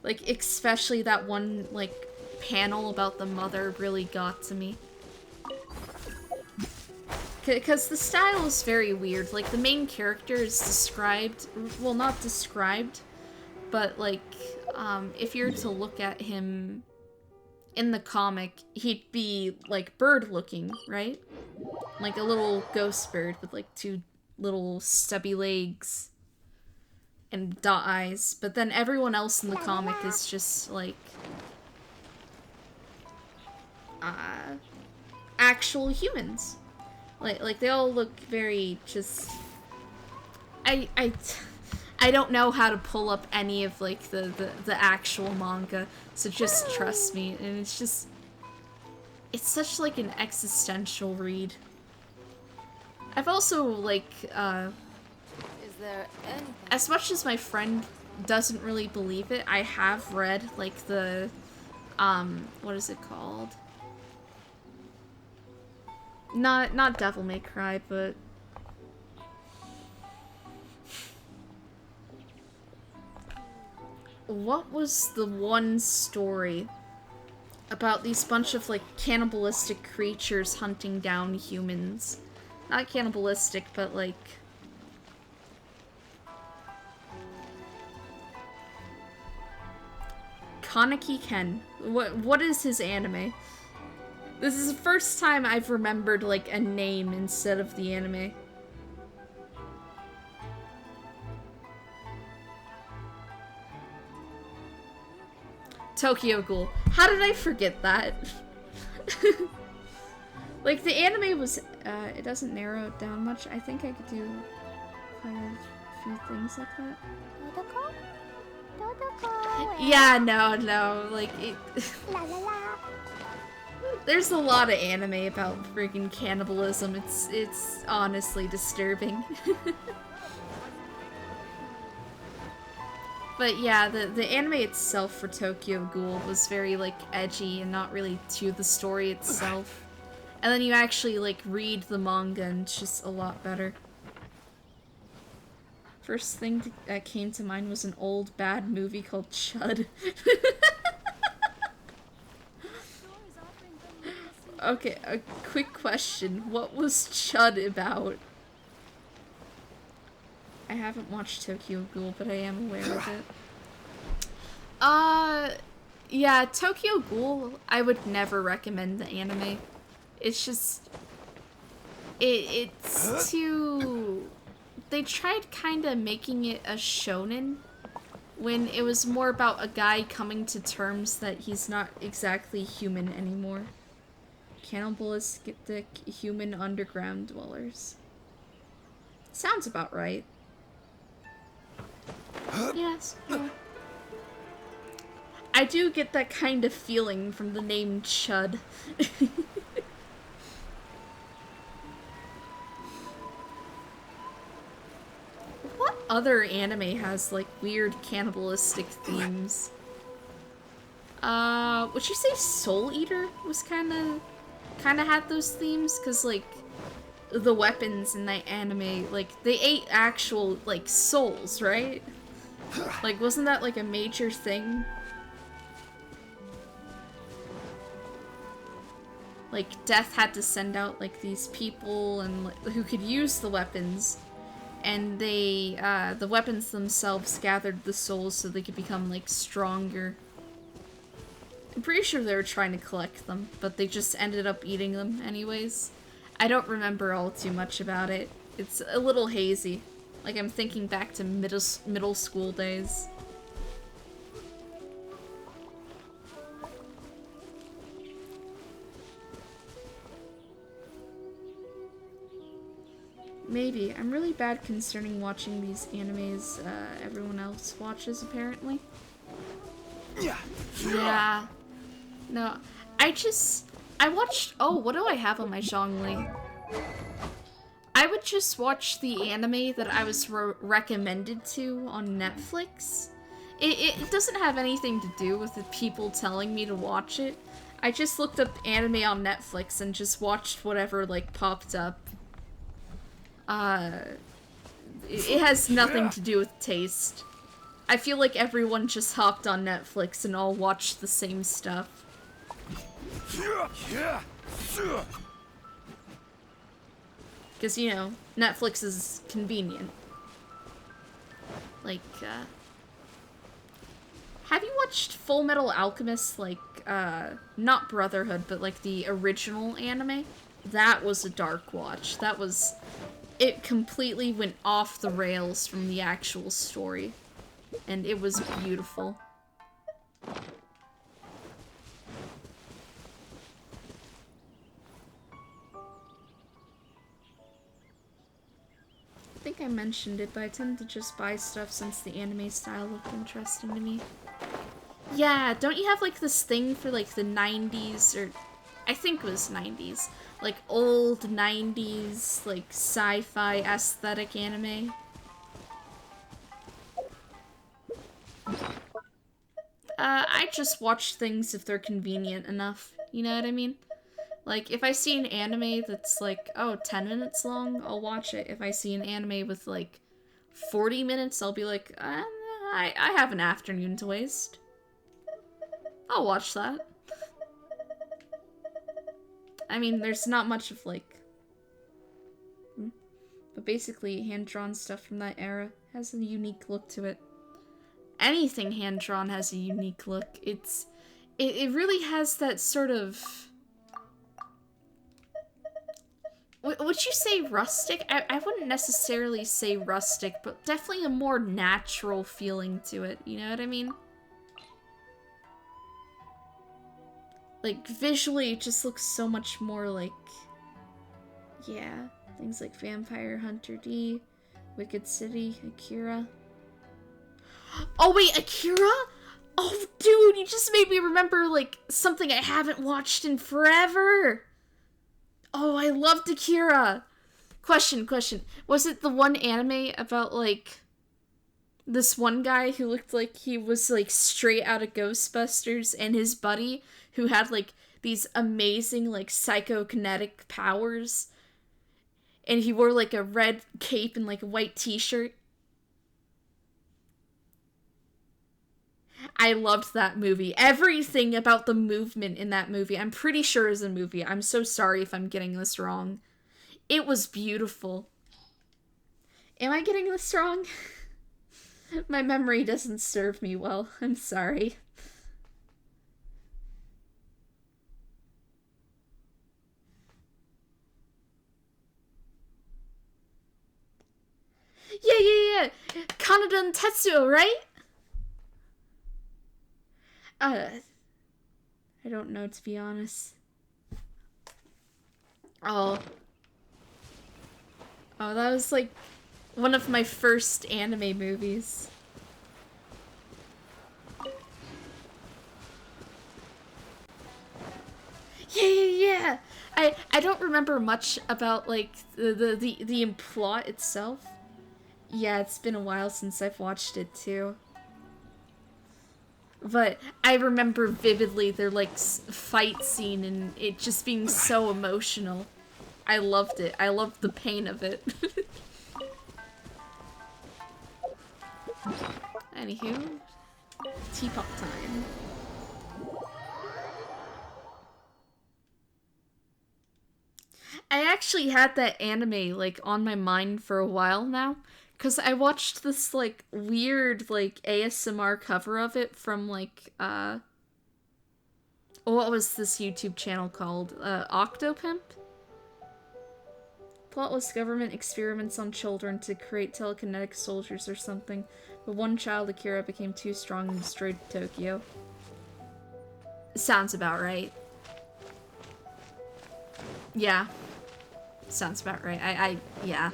Like, especially that one, like, panel about the mother really got to me. Because the style is very weird. Like, the main character is described... Well, not described, but, like, if you were to look at him in the comic, he'd be, like, bird-looking, right? Like a little ghost bird with, like, 2 little stubby legs and dot eyes. But then everyone else in the comic is just, like, actual humans. Like they all look very just... I don't know how to pull up any of, like, the actual manga, so just trust me. And it's just... It's such, like, an existential read. I've also, like, Is there anything? as much as my friend doesn't really believe it, I have read, like, the, what is it called? Not Devil May Cry, but... what was the one story about these bunch of, like, cannibalistic creatures hunting down humans? Not cannibalistic, but, like... Kaneki Ken. What is his anime? This is the first time I've remembered, like, a name instead of the anime. Tokyo Ghoul. How did I forget that? Like, the anime was, it doesn't narrow it down much. I think I could do quite a few things like that. Dodoko? Dodoko. Yeah, no, like, it... La la la. There's a lot of anime about freaking cannibalism. It's honestly disturbing. But yeah, the anime itself for Tokyo Ghoul was very, like, edgy and not really to the story itself. And then you actually, like, read the manga and it's just a lot better. First thing that came to mind was an old bad movie called Chud. Okay, a quick question. What was Chud about? I haven't watched Tokyo Ghoul, but I am aware of it. Yeah, Tokyo Ghoul, I would never recommend the anime. It's just... It's too... They tried kinda making it a shonen, when it was more about a guy coming to terms that he's not exactly human anymore. Cannibalistic human underground dwellers. Sounds about right. Yes, yeah. I do get that kind of feeling from the name Chud. What other anime has, like, weird cannibalistic themes? Would you say Soul Eater was kinda had those themes? 'Cause, like, the weapons in that anime, like, they ate actual, like, souls, right? Like, wasn't that, like, a major thing? Like, Death had to send out, like, these people and like, who could use the weapons, and they, the weapons themselves gathered the souls so they could become, like, stronger. I'm pretty sure they were trying to collect them, but they just ended up eating them anyways. I don't remember all too much about it. It's a little hazy. Like, I'm thinking back to middle school days. Maybe. I'm really bad concerning watching these animes everyone else watches, apparently. Yeah. No. I watched... Oh, what do I have on my Zhongli? I would just watch the anime that I was recommended to on Netflix. It doesn't have anything to do with the people telling me to watch it. I just looked up anime on Netflix and just watched whatever, like, popped up. It has nothing to do with taste. I feel like everyone just hopped on Netflix and all watched the same stuff. Because, you know, Netflix is convenient. Like, have you watched Full Metal Alchemist, like, not Brotherhood, but, like, the original anime? That was a dark watch. That was... It completely went off the rails from the actual story. And it was beautiful. I think I mentioned it, but I tend to just buy stuff since the anime style looked interesting to me. Yeah, don't you have, like, this thing for, like, the 90s, or... I think it was 90s. Like, old 90s, like, sci-fi aesthetic anime? I just watch things if they're convenient enough, you know what I mean? Like, if I see an anime that's like, oh, 10 minutes long, I'll watch it. If I see an anime with, like, 40 minutes, I'll be like, I have an afternoon to waste. I'll watch that. I mean, there's not much of, like... But basically, hand-drawn stuff from that era has a unique look to it. Anything hand-drawn has a unique look. It really has that sort of... Would you say rustic? I wouldn't necessarily say rustic, but definitely a more natural feeling to it. You know what I mean? Like, visually, it just looks so much more like... Yeah, things like Vampire Hunter D, Wicked City, Akira. Oh wait, Akira? Oh dude, you just made me remember, like, something I haven't watched in forever! Oh, I loved Akira! Question. Was it the one anime about, like, this one guy who looked like he was, like, straight out of Ghostbusters, and his buddy who had, like, these amazing, like, psychokinetic powers? And he wore, like, a red cape and, like, a white t-shirt? I loved that movie. Everything about the movement in that movie, I'm pretty sure is a movie. I'm so sorry if I'm getting this wrong. It was beautiful. Am I getting this wrong? My memory doesn't serve me well. I'm sorry. Yeah. Kaneda and Tetsuo, right? I don't know, to be honest. Oh, that was, like, one of my first anime movies. Yeah. I don't remember much about, like, the plot itself. Yeah, it's been a while since I've watched it, too. But I remember vividly their, like, fight scene and it just being so emotional. I loved it. I loved the pain of it. Anywho, teapot time. I actually had that anime, like, on my mind for a while now. Because I watched this, like, weird, like, ASMR cover of it from, like, what was this YouTube channel called? Octopimp? Plot was government experiments on children to create telekinetic soldiers or something. But one child, Akira, became too strong and destroyed Tokyo. Sounds about right. Yeah. Sounds about right. Yeah.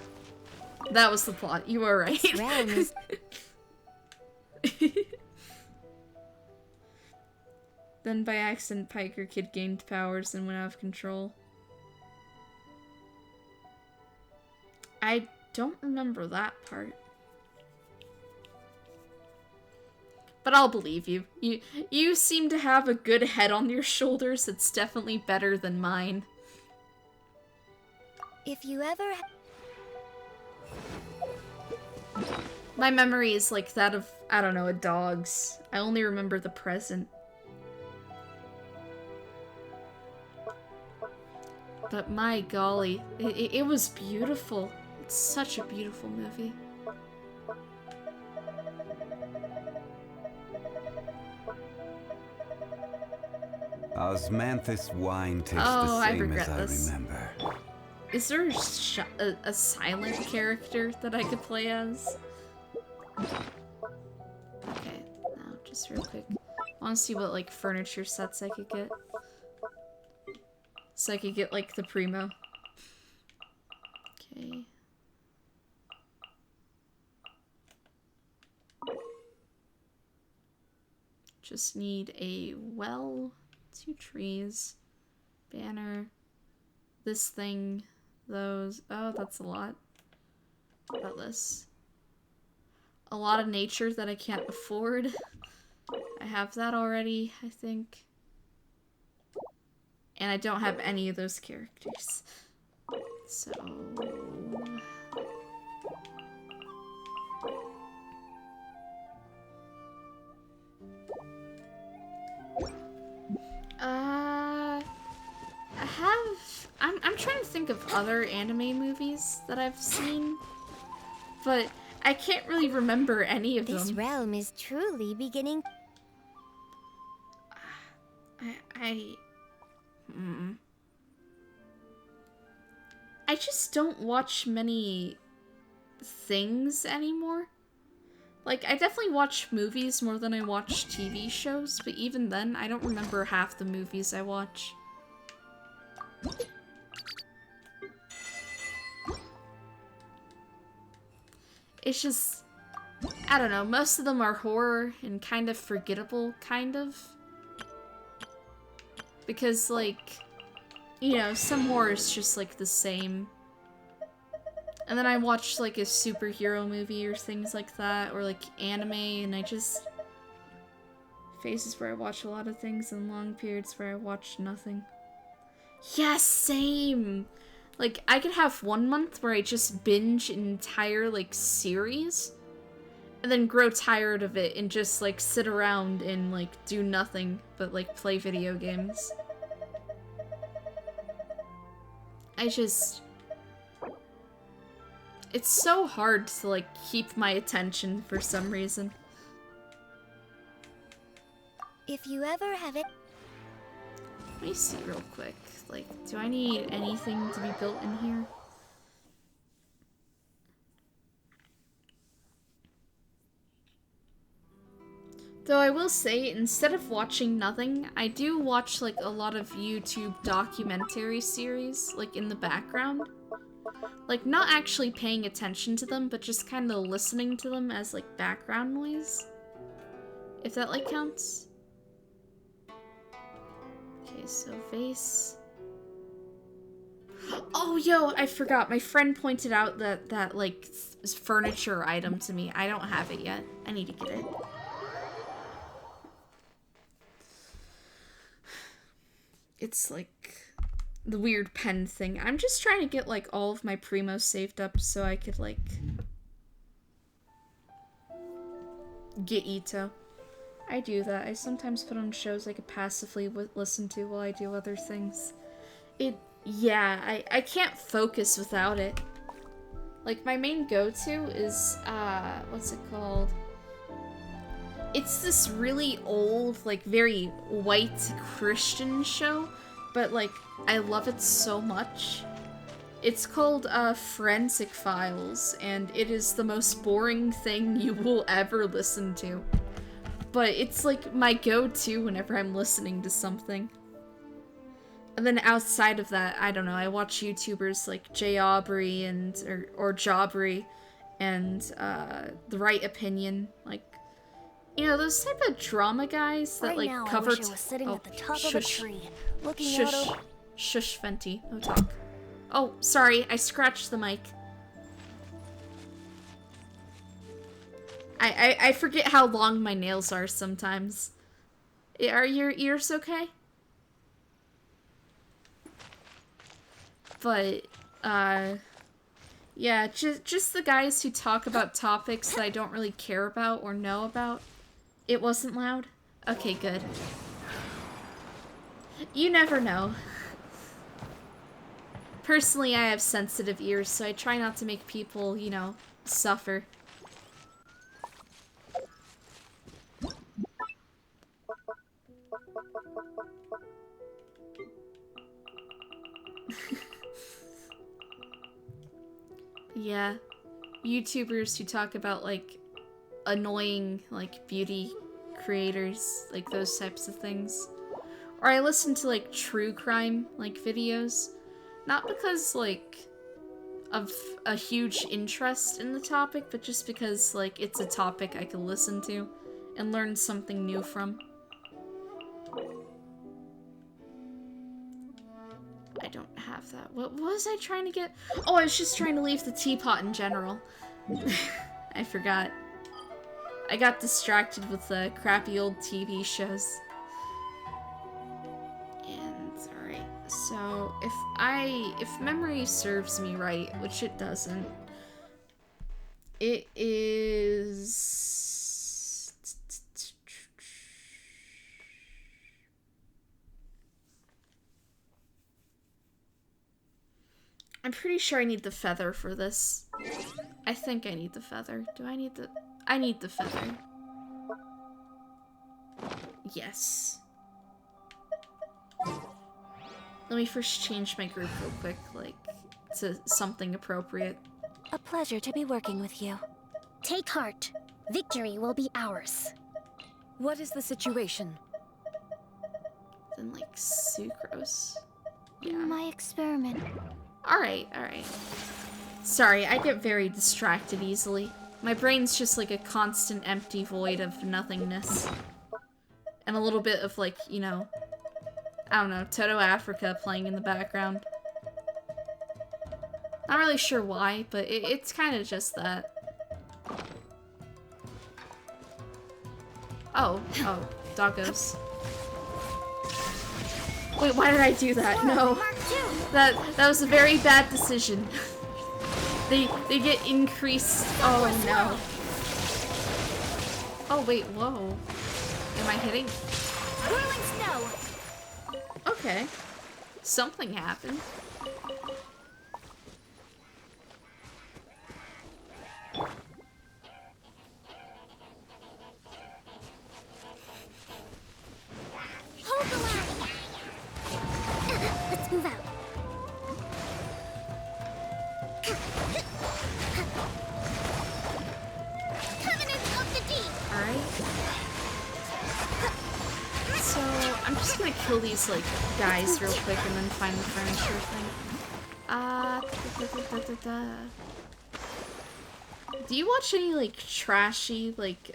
That was the plot. You were right. Then by accident, Piker Kid gained powers and went out of control. I don't remember that part. But I'll believe you. You seem to have a good head on your shoulders. It's definitely better than mine. If you ever... My memory is like that of, I don't know, a dog's. I only remember the present. But my golly, it was beautiful. It's such a beautiful movie. Osmanthus wine tastes Oh, the I same regret as this. I remember. Is there a silent character that I could play as? Okay, now just real quick. I want to see what, like, furniture sets I could get. So I could get, like, the Primo. Okay. Just need a well, 2 trees, banner, this thing, those. Oh, that's a lot. What about this? A lot of nature that I can't afford. I have that already, I think. And I don't have any of those characters. So... trying to think of other anime movies that I've seen, but I can't really remember any of This them. realm is truly beginning. I just don't watch many things anymore. Like, I definitely watch movies more than I watch TV shows, but even then, I don't remember half the movies I watch. It's just, I don't know, most of them are horror and kind of forgettable, kind of. Because, like, you know, some horror is just, like, the same. And then I watch, like, a superhero movie or things like that, or, like, anime, and I just... Phases where I watch a lot of things, and long periods where I watch nothing. Yes, same! Like, I could have 1 month where I just binge an entire, like, series, and then grow tired of it and just, like, sit around and, like, do nothing but, like, play video games. I just... It's so hard to, like, keep my attention for some reason. If you ever have it. Let me see real quick. Like, do I need anything to be built in here? Though I will say, instead of watching nothing, I do watch, like, a lot of YouTube documentary series, like, in the background. Like, not actually paying attention to them, but just kind of listening to them as, like, background noise. If that, like, counts. Okay, so vase. Oh, yo, I forgot. My friend pointed out that like, furniture item to me. I don't have it yet. I need to get it. It's, like, the weird pen thing. I'm just trying to get, like, all of my primos saved up so I could, like, get Ito. I do that. I sometimes put on shows I could passively listen to while I do other things. Yeah, I can't focus without it. Like, my main go-to is, what's it called? It's this really old, like, very white Christian show, but, like, I love it so much. It's called, Forensic Files, and it is the most boring thing you will ever listen to. But it's, like, my go-to whenever I'm listening to something. And then outside of that, I don't know, I watch YouTubers like Jay Aubrey and, or Jawbry and, The Right Opinion, like, you know, those type of drama guys that, Right like, now, cover... I wish I was sitting at the top of a tree, looking out over... Shush, Fenty. No talk. Oh, sorry, I scratched the mic. I forget how long my nails are sometimes. Are your ears okay? But, yeah, just the guys who talk about topics that I don't really care about or know about. It wasn't loud? Okay, good. You never know. Personally, I have sensitive ears, so I try not to make people, you know, suffer. Yeah. YouTubers who talk about, like, annoying, like, beauty creators, like, those types of things. Or I listen to, like, true crime, like, videos. Not because, like, of a huge interest in the topic, but just because, like, it's a topic I can listen to and learn something new from. I don't have that. What was I trying to get? Oh, I was just trying to leave the teapot in general. I forgot. I got distracted with the crappy old TV shows. And, alright, so if memory serves me right, which it doesn't, it is... I'm pretty sure I need the feather for this. I think I need the feather. Do I need the... I need the feather. Yes. Let me first change my group real quick, like, to something appropriate. A pleasure to be working with you. Take heart. Victory will be ours. What is the situation? Then, like, sucrose. Yeah. My experiment. Alright, alright. Sorry, I get very distracted easily. My brain's just like a constant empty void of nothingness. And a little bit of, like, you know, I don't know, Toto Africa playing in the background. Not really sure why, but it's kind of just that. Oh, doggos. Wait, why did I do that? No. That was a very bad decision. They get increased. Oh no. Oh wait, whoa. Am I hitting? Whirling snow. Okay. Something happened. Hold the line. Let's move out. Covenant of the deep. Alright. So, I'm just gonna kill these, like, guys real quick and then find the furniture thing. Do you watch any, like, trashy, like,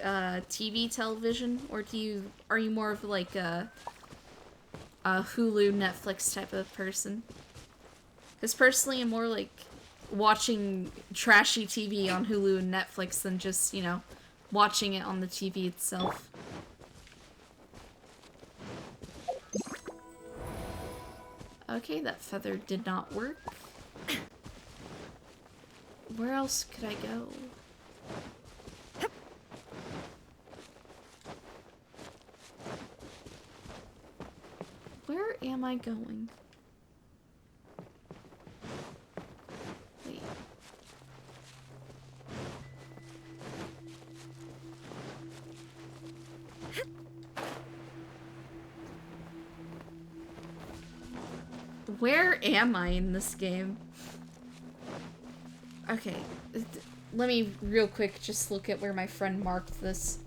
TV television? Or are you more of, like, a Hulu, Netflix type of person? Because personally, I'm more, like, watching trashy TV on Hulu and Netflix than just, you know, watching it on the TV itself. Okay, that feather did not work. Where else could I go? Where am I going? Wait. Where am I in this game? Okay, let me real quick just look at where my friend marked this.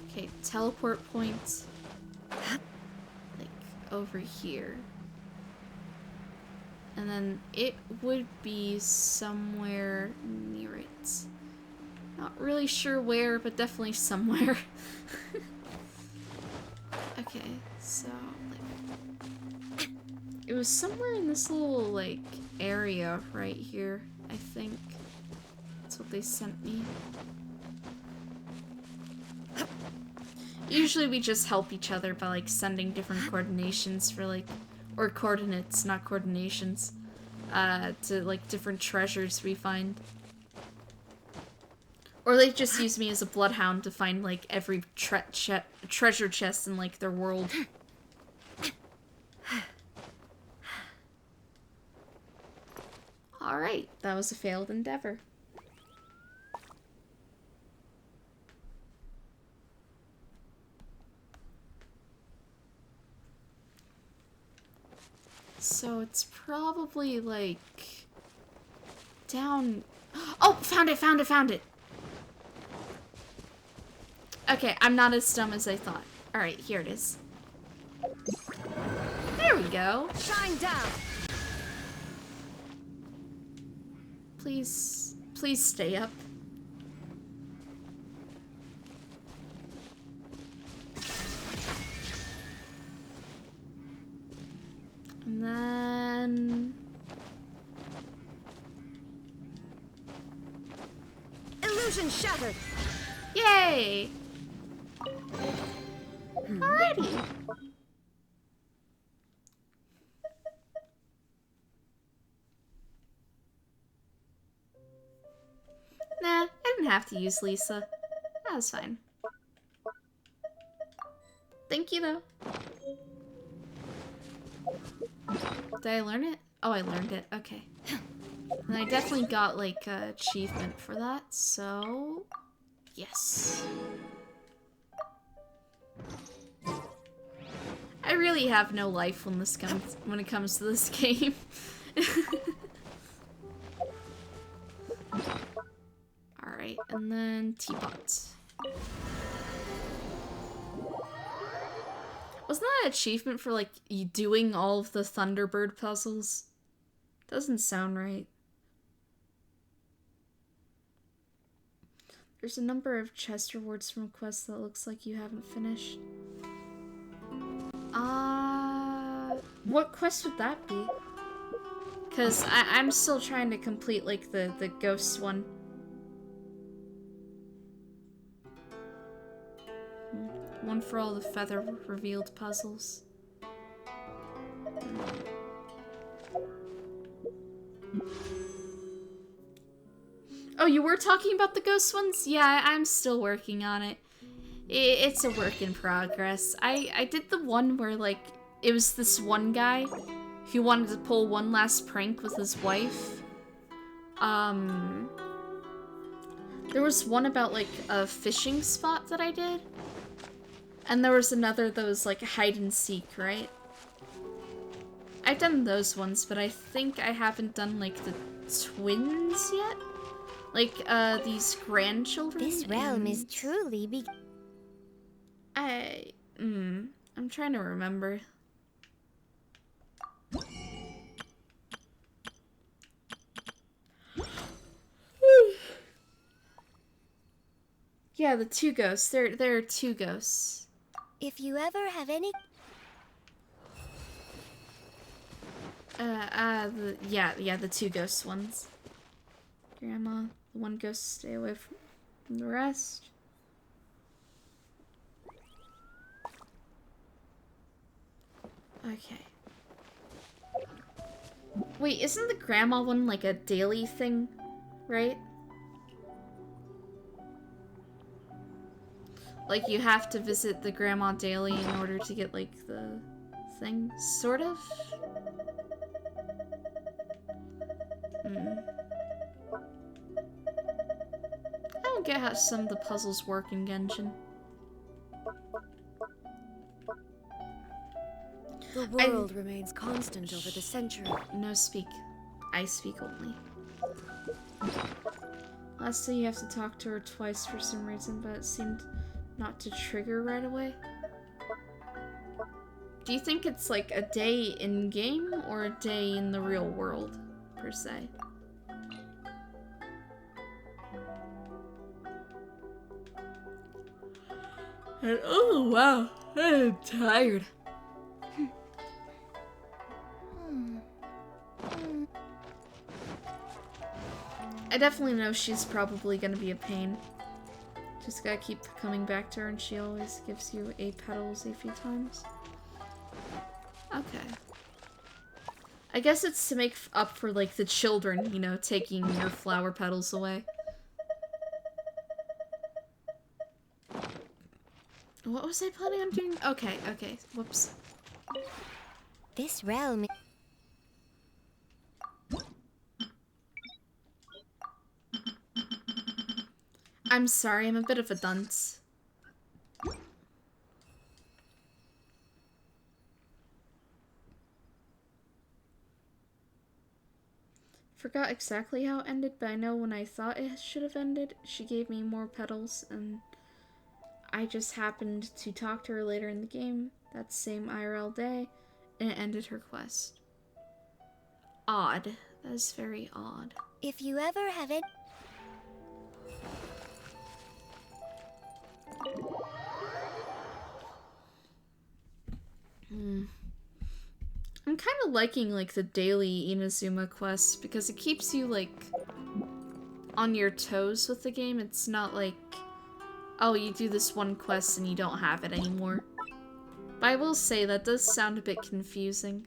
Okay, teleport point. Like, over here. And then it would be somewhere near it. Not really sure where, but definitely somewhere. Okay, so, like, it was somewhere in this little, like, area right here, I think. That's what they sent me. Usually we just help each other by, like, sending different coordinations for, like, or coordinates, not coordinations, to, like, different treasures we find. Or they just use me as a bloodhound to find, like, every treasure chest in, like, their world. Alright, that was a failed endeavor. So it's probably, like, down... Oh, found it, found it, found it! Okay, I'm not as dumb as I thought. Alright, here it is. There we go. Shine down. Please stay up. And then... Illusion shattered. Yay! Alrighty. Nah, I didn't have to use Lisa. That was fine. Thank you, though. Did I learn it? Oh, I learned it. Okay. And I definitely got, like, an achievement for that, so... Yes. I really have no life when it comes to this game. Alright, and then teapot. Wasn't that an achievement for, like, you doing all of the Thunderbird puzzles? Doesn't sound right. There's a number of chest rewards from quests that looks like you haven't finished. What quest would that be? Because I'm still trying to complete, like, the ghost one. One for all the feather revealed puzzles. Oh, you were talking about the ghost ones? Yeah, I'm still working on it. It's a work in progress. I did the one where, like, it was this one guy who wanted to pull one last prank with his wife. There was one about, like, a fishing spot that I did. And there was another that was, like, hide and seek, right? I've done those ones, but I think I haven't done, like, the twins yet? Like, these grandchildren. This realm is truly I'm trying to remember. Yeah, the two ghosts. There are two ghosts. If you ever have any... the two ghost ones. Grandma, the one ghost, stay away from the rest. Okay. Wait, isn't the grandma one like a daily thing, right? Like, you have to visit the grandma daily in order to get, like, the thing, sort of? I don't get how some of the puzzles work in Genshin. The world remains constant over the century. No speak. I speak only. Last day you have to talk to her twice for some reason, but it seemed not to trigger right away. Do you think it's like a day in-game or a day in the real world, per se? And, oh wow, I'm tired. I definitely know she's probably gonna be a pain. Just gotta keep coming back to her, and she always gives you 8 petals a few times. Okay. I guess it's to make up for, like, the children, you know, taking your flower petals away. What was I planning on doing? Okay, okay. Whoops. This realm... I'm sorry, I'm a bit of a dunce. Forgot exactly how it ended, but I know when I thought it should have ended, she gave me more petals, and I just happened to talk to her later in the game, that same IRL day, and it ended her quest. Odd. That is very odd. If you ever have it... I'm kind of liking, like, the daily Inazuma quest, because it keeps you, like, on your toes with the game. It's not like, oh, you do this one quest and you don't have it anymore. But I will say, that does sound a bit confusing.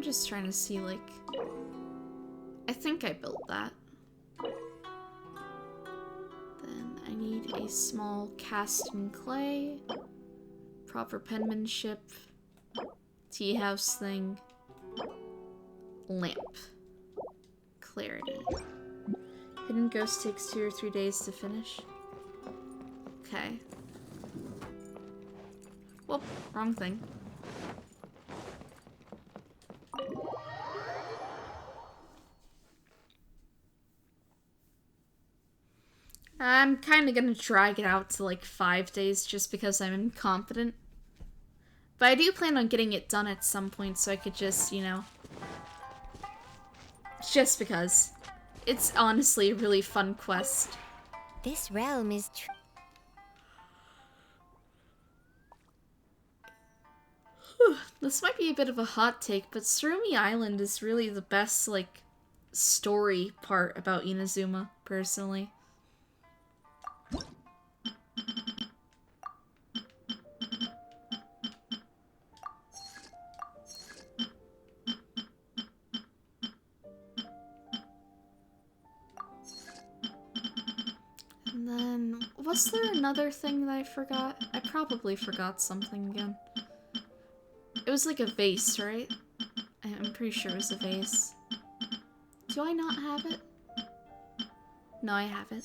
just trying to see, like... I think I built that. Then I need a small cast in clay. Proper penmanship. Tea house thing. Lamp. Clarity. Hidden ghost takes 2 or 3 days to finish. Okay. Whoop, wrong thing. I'm kind of gonna drag it out to like 5 days just because I'm incompetent. But I do plan on getting it done at some point so I could just, you know... Just because. It's honestly a really fun quest. This realm is This might be a bit of a hot take, but Surumi Island is really the best, like, story part about Inazuma, personally. And then, was there another thing that I forgot? I probably forgot something again. It was like a vase, right? I'm pretty sure it was a vase. Do I not have it? No, I have it.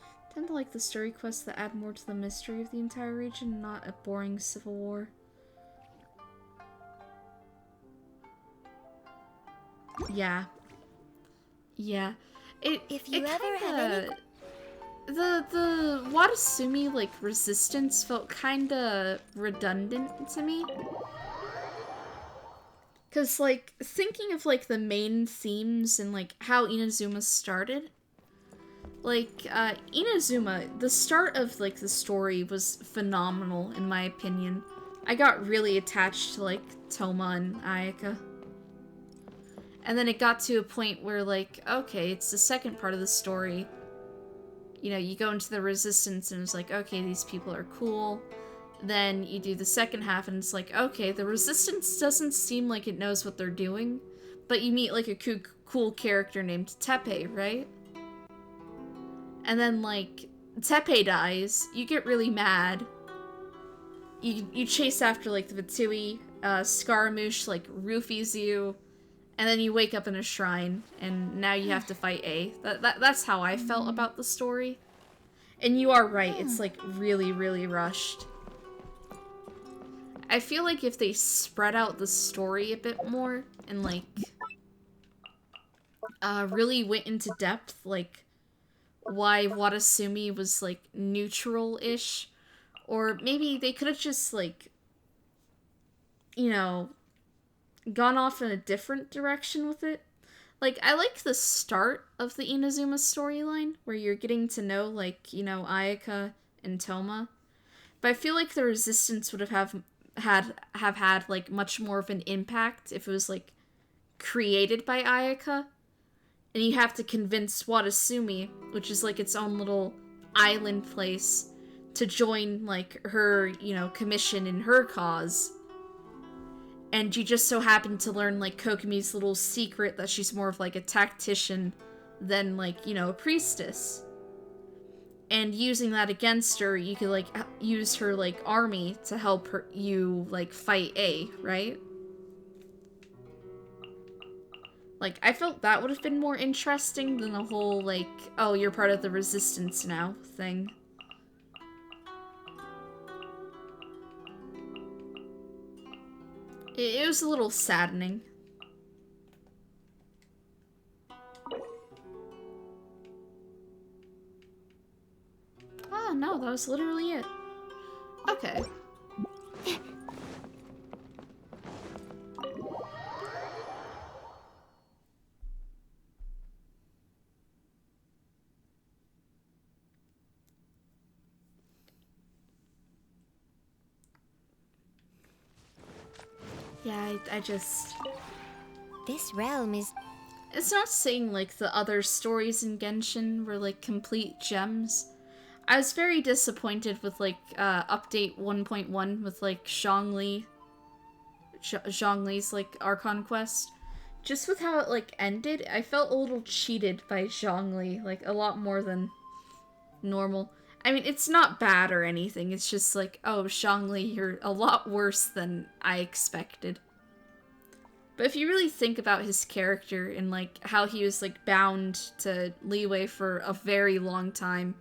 I tend to like the story quests that add more to the mystery of the entire region, not a boring civil war. Yeah. Yeah. If you ever have any... The Watasumi, like, resistance felt kinda redundant to me. Cause, like, thinking of, like, the main themes and, like, how Inazuma started. Like, Inazuma, the start of, like, the story was phenomenal, in my opinion. I got really attached to, like, Toma and Ayaka. And then it got to a point where, like, okay, it's the second part of the story. You know, you go into the resistance and it's like, okay, these people are cool. Then you do the second half and it's like, okay, the resistance doesn't seem like it knows what they're doing. But you meet, like, a cool character named Teppei, right? And then, like, Teppei dies. You get really mad. You chase after, like, the Vatsui. Scaramouche, like, roofies you. And then you wake up in a shrine, and now you have to fight A. That's how I felt about the story. And you are right, it's, like, really, really rushed. I feel like if they spread out the story a bit more, and, like, really went into depth, like, why Watasumi was, like, neutral-ish. Or maybe they could have just, like, you know... gone off in a different direction with it. Like, I like the start of the Inazuma storyline, where you're getting to know, like, you know, Ayaka and Toma. But I feel like the Resistance would have had, like, much more of an impact if it was, like, created by Ayaka. And you have to convince Watasumi, which is, like, its own little island place, to join, like, her, you know, commission in her cause. And you just so happen to learn, like, Kokomi's little secret that she's more of, like, a tactician than, like, you know, a priestess. And using that against her, you could, like, use her, like, army to help you, like, fight A, right? Like, I felt that would have been more interesting than the whole, like, oh, you're part of the Resistance now thing. It was a little saddening. Oh, no, that was literally it. Okay. Yeah, I just... This realm is... It's not saying, like, the other stories in Genshin were, like, complete gems. I was very disappointed with, like, update 1.1 with, like, Zhongli. Zhongli's, like, Archon quest. Just with how it, like, ended, I felt a little cheated by Zhongli, like, a lot more than normal. I mean, it's not bad or anything, it's just like, oh, Zhongli, you're a lot worse than I expected. But if you really think about his character and, like, how he was, like, bound to Liyue for a very long time,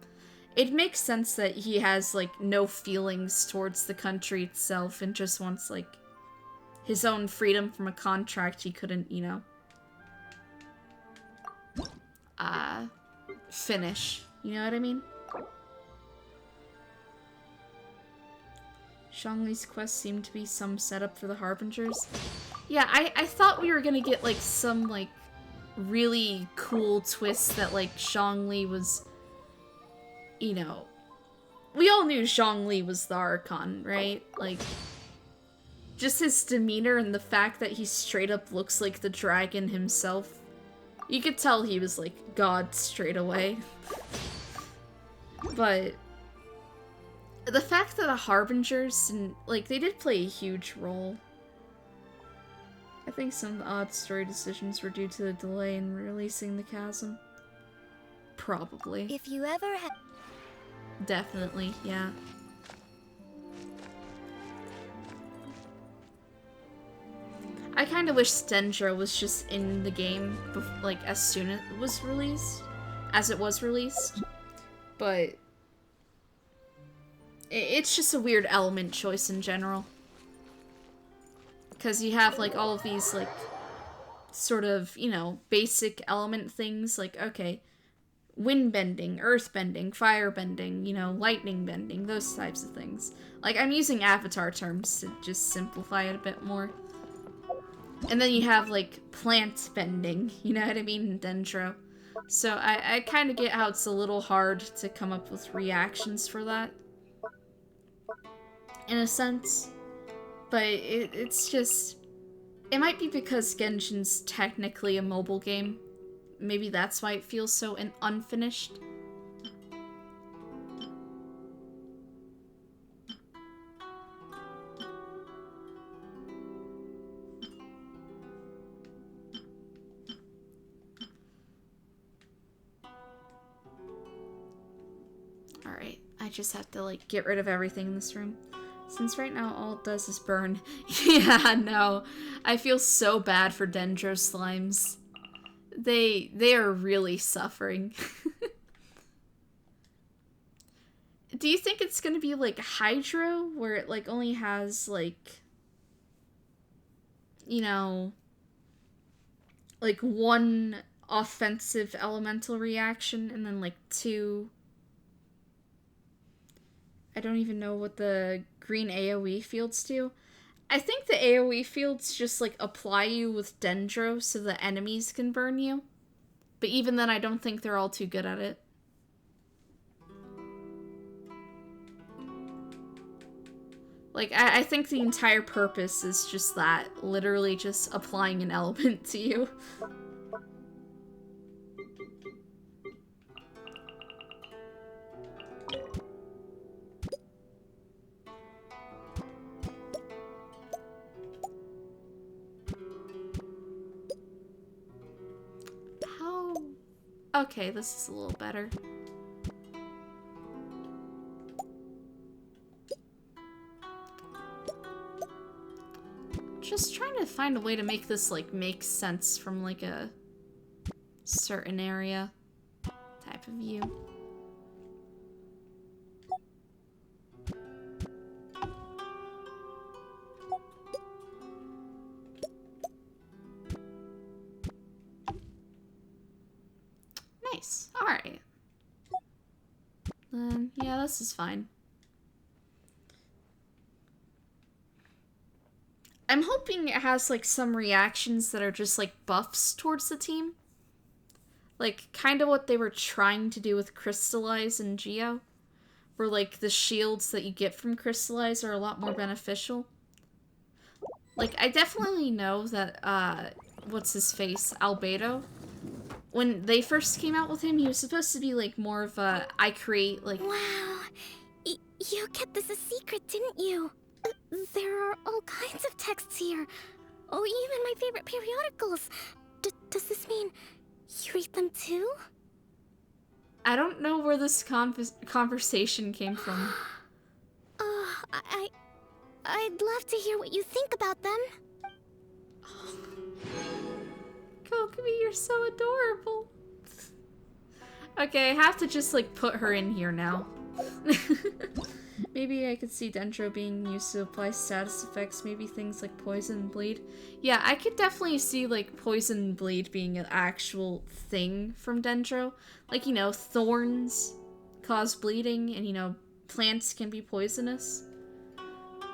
it makes sense that he has, like, no feelings towards the country itself and just wants, like, his own freedom from a contract he couldn't, you know, finish. You know what I mean? Zhongli's quest seemed to be some setup for the Harbingers. Yeah, I thought we were gonna get, like, some, like, really cool twist that, like, Zhongli was, you know... We all knew Zhongli was the Archon, right? Like, just his demeanor and the fact that he straight up looks like the dragon himself. You could tell he was, like, God straight away. But... the fact that the Harbingers, and, like, they did play a huge role. I think some of the odd story decisions were due to the delay in releasing the chasm. Probably. If you ever have... Definitely, yeah. I kind of wish Dendro was just in the game, like, as soon as it was released. But... it's just a weird element choice in general. Because you have, like, all of these, like, sort of, you know, basic element things, like, okay, wind bending, earth bending, fire bending, you know, lightning bending, those types of things. Like, I'm using Avatar terms to just simplify it a bit more. And then you have, like, plant bending, you know what I mean, in Dendro. So I kind of get how it's a little hard to come up with reactions for that. In a sense. But it's just... It might be because Genshin's technically a mobile game. Maybe that's why it feels so unfinished. Alright, I just have to, like, get rid of everything in this room. Since right now all it does is burn. Yeah, no. I feel so bad for Dendro slimes. They are really suffering. Do you think it's gonna be like Hydro, where it, like, only has, like, you know, like, one offensive elemental reaction and then, like, two... I don't even know what the green AoE fields do. I think the AoE fields just, like, apply you with Dendro so the enemies can burn you. But even then, I don't think they're all too good at it. Like, I think the entire purpose is just that. Literally just applying an element to you. Okay, this is a little better. Just trying to find a way to make this, like, make sense from, like, a certain area type of view. Nice. Alright. Then, yeah, this is fine. I'm hoping it has, like, some reactions that are just, like, buffs towards the team. Like, kind of what they were trying to do with Crystallize and Geo. Where, like, the shields that you get from Crystallize are a lot more beneficial. Like, I definitely know that, what's his face? Albedo. When they first came out with him, he was supposed to be, like, more of a, I create, like... Wow. You kept this a secret, didn't you? There are all kinds of texts here. Oh, even my favorite periodicals. Does this mean you read them too? I don't know where this conversation came from. I'd love to hear what you think about them. Kokomi, you're so adorable. Okay, I have to just, like, put her in here now. Maybe I could see Dendro being used to apply status effects, maybe things like poison and bleed. Yeah, I could definitely see, like, poison and bleed being an actual thing from Dendro. Like, you know, thorns cause bleeding, and, you know, plants can be poisonous.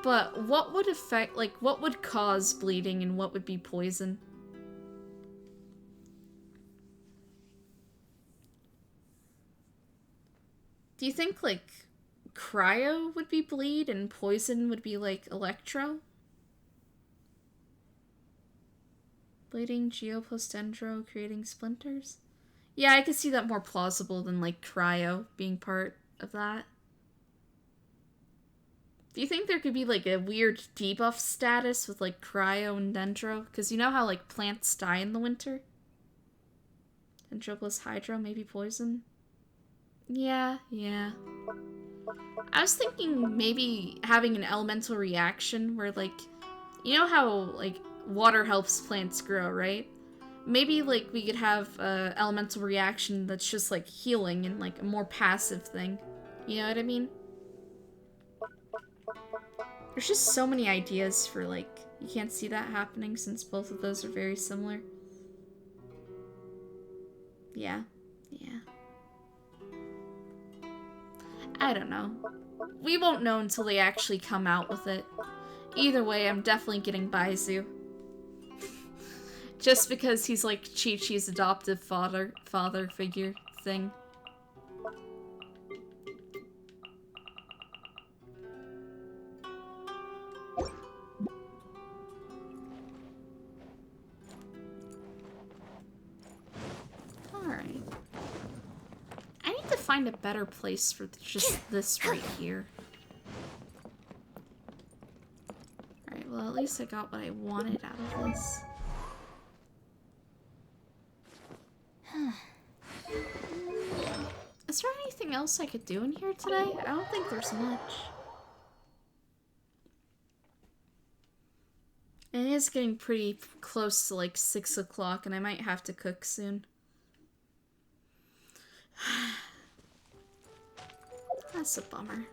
But what would affect, like, what would cause bleeding and what would be poison? Do you think, like, cryo would be bleed and poison would be, like, electro? Bleeding, Geo plus Dendro, creating splinters? Yeah, I could see that more plausible than, like, cryo being part of that. Do you think there could be, like, a weird debuff status with, like, cryo and Dendro? Because you know how, like, plants die in the winter? Dendro plus Hydro, maybe poison? Yeah. I was thinking maybe having an elemental reaction where, like, you know how, like, water helps plants grow, right? Maybe, like, we could have a elemental reaction that's just, like, healing and, like, a more passive thing. You know what I mean? There's just so many ideas for, like, you can't see that happening since both of those are very similar. Yeah. I don't know. We won't know until they actually come out with it. Either way, I'm definitely getting Baizu. Just because he's like Chi-Chi's adoptive father figure thing. Alright. I need to find a better place for just this right here. Alright, well at least I got what I wanted out of this. Is there anything else I could do in here today? I don't think there's much. It is getting pretty close to like 6 o'clock and I might have to cook soon. That's a bummer.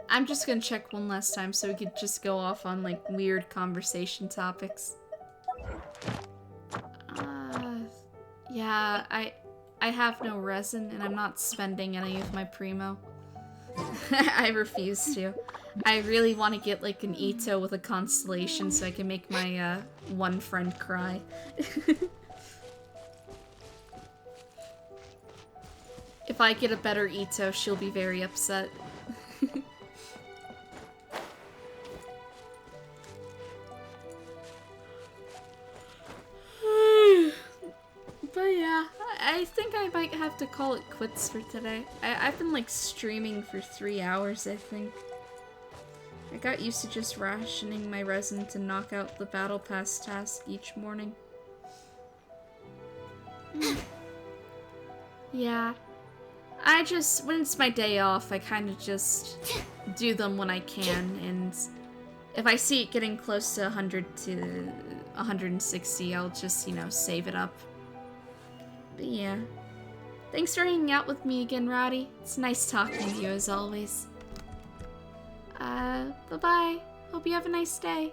I'm just gonna check one last time so we could just go off on like weird conversation topics. Yeah, I have no resin and I'm not spending any of my primo. I refuse to. I really want to get like an Ito with a constellation so I can make my one friend cry. If I get a better Ito, she'll be very upset. But yeah, I think I might have to call it quits for today. I've been like streaming for 3 hours, I think. I got used to just rationing my resin to knock out the battle pass task each morning. Yeah. I just, when it's my day off, I kind of just do them when I can, and if I see it getting close to 100 to 160, I'll just, you know, save it up. But yeah. Thanks for hanging out with me again, Rowdy. It's nice talking to you as always. Bye-bye. Hope you have a nice day.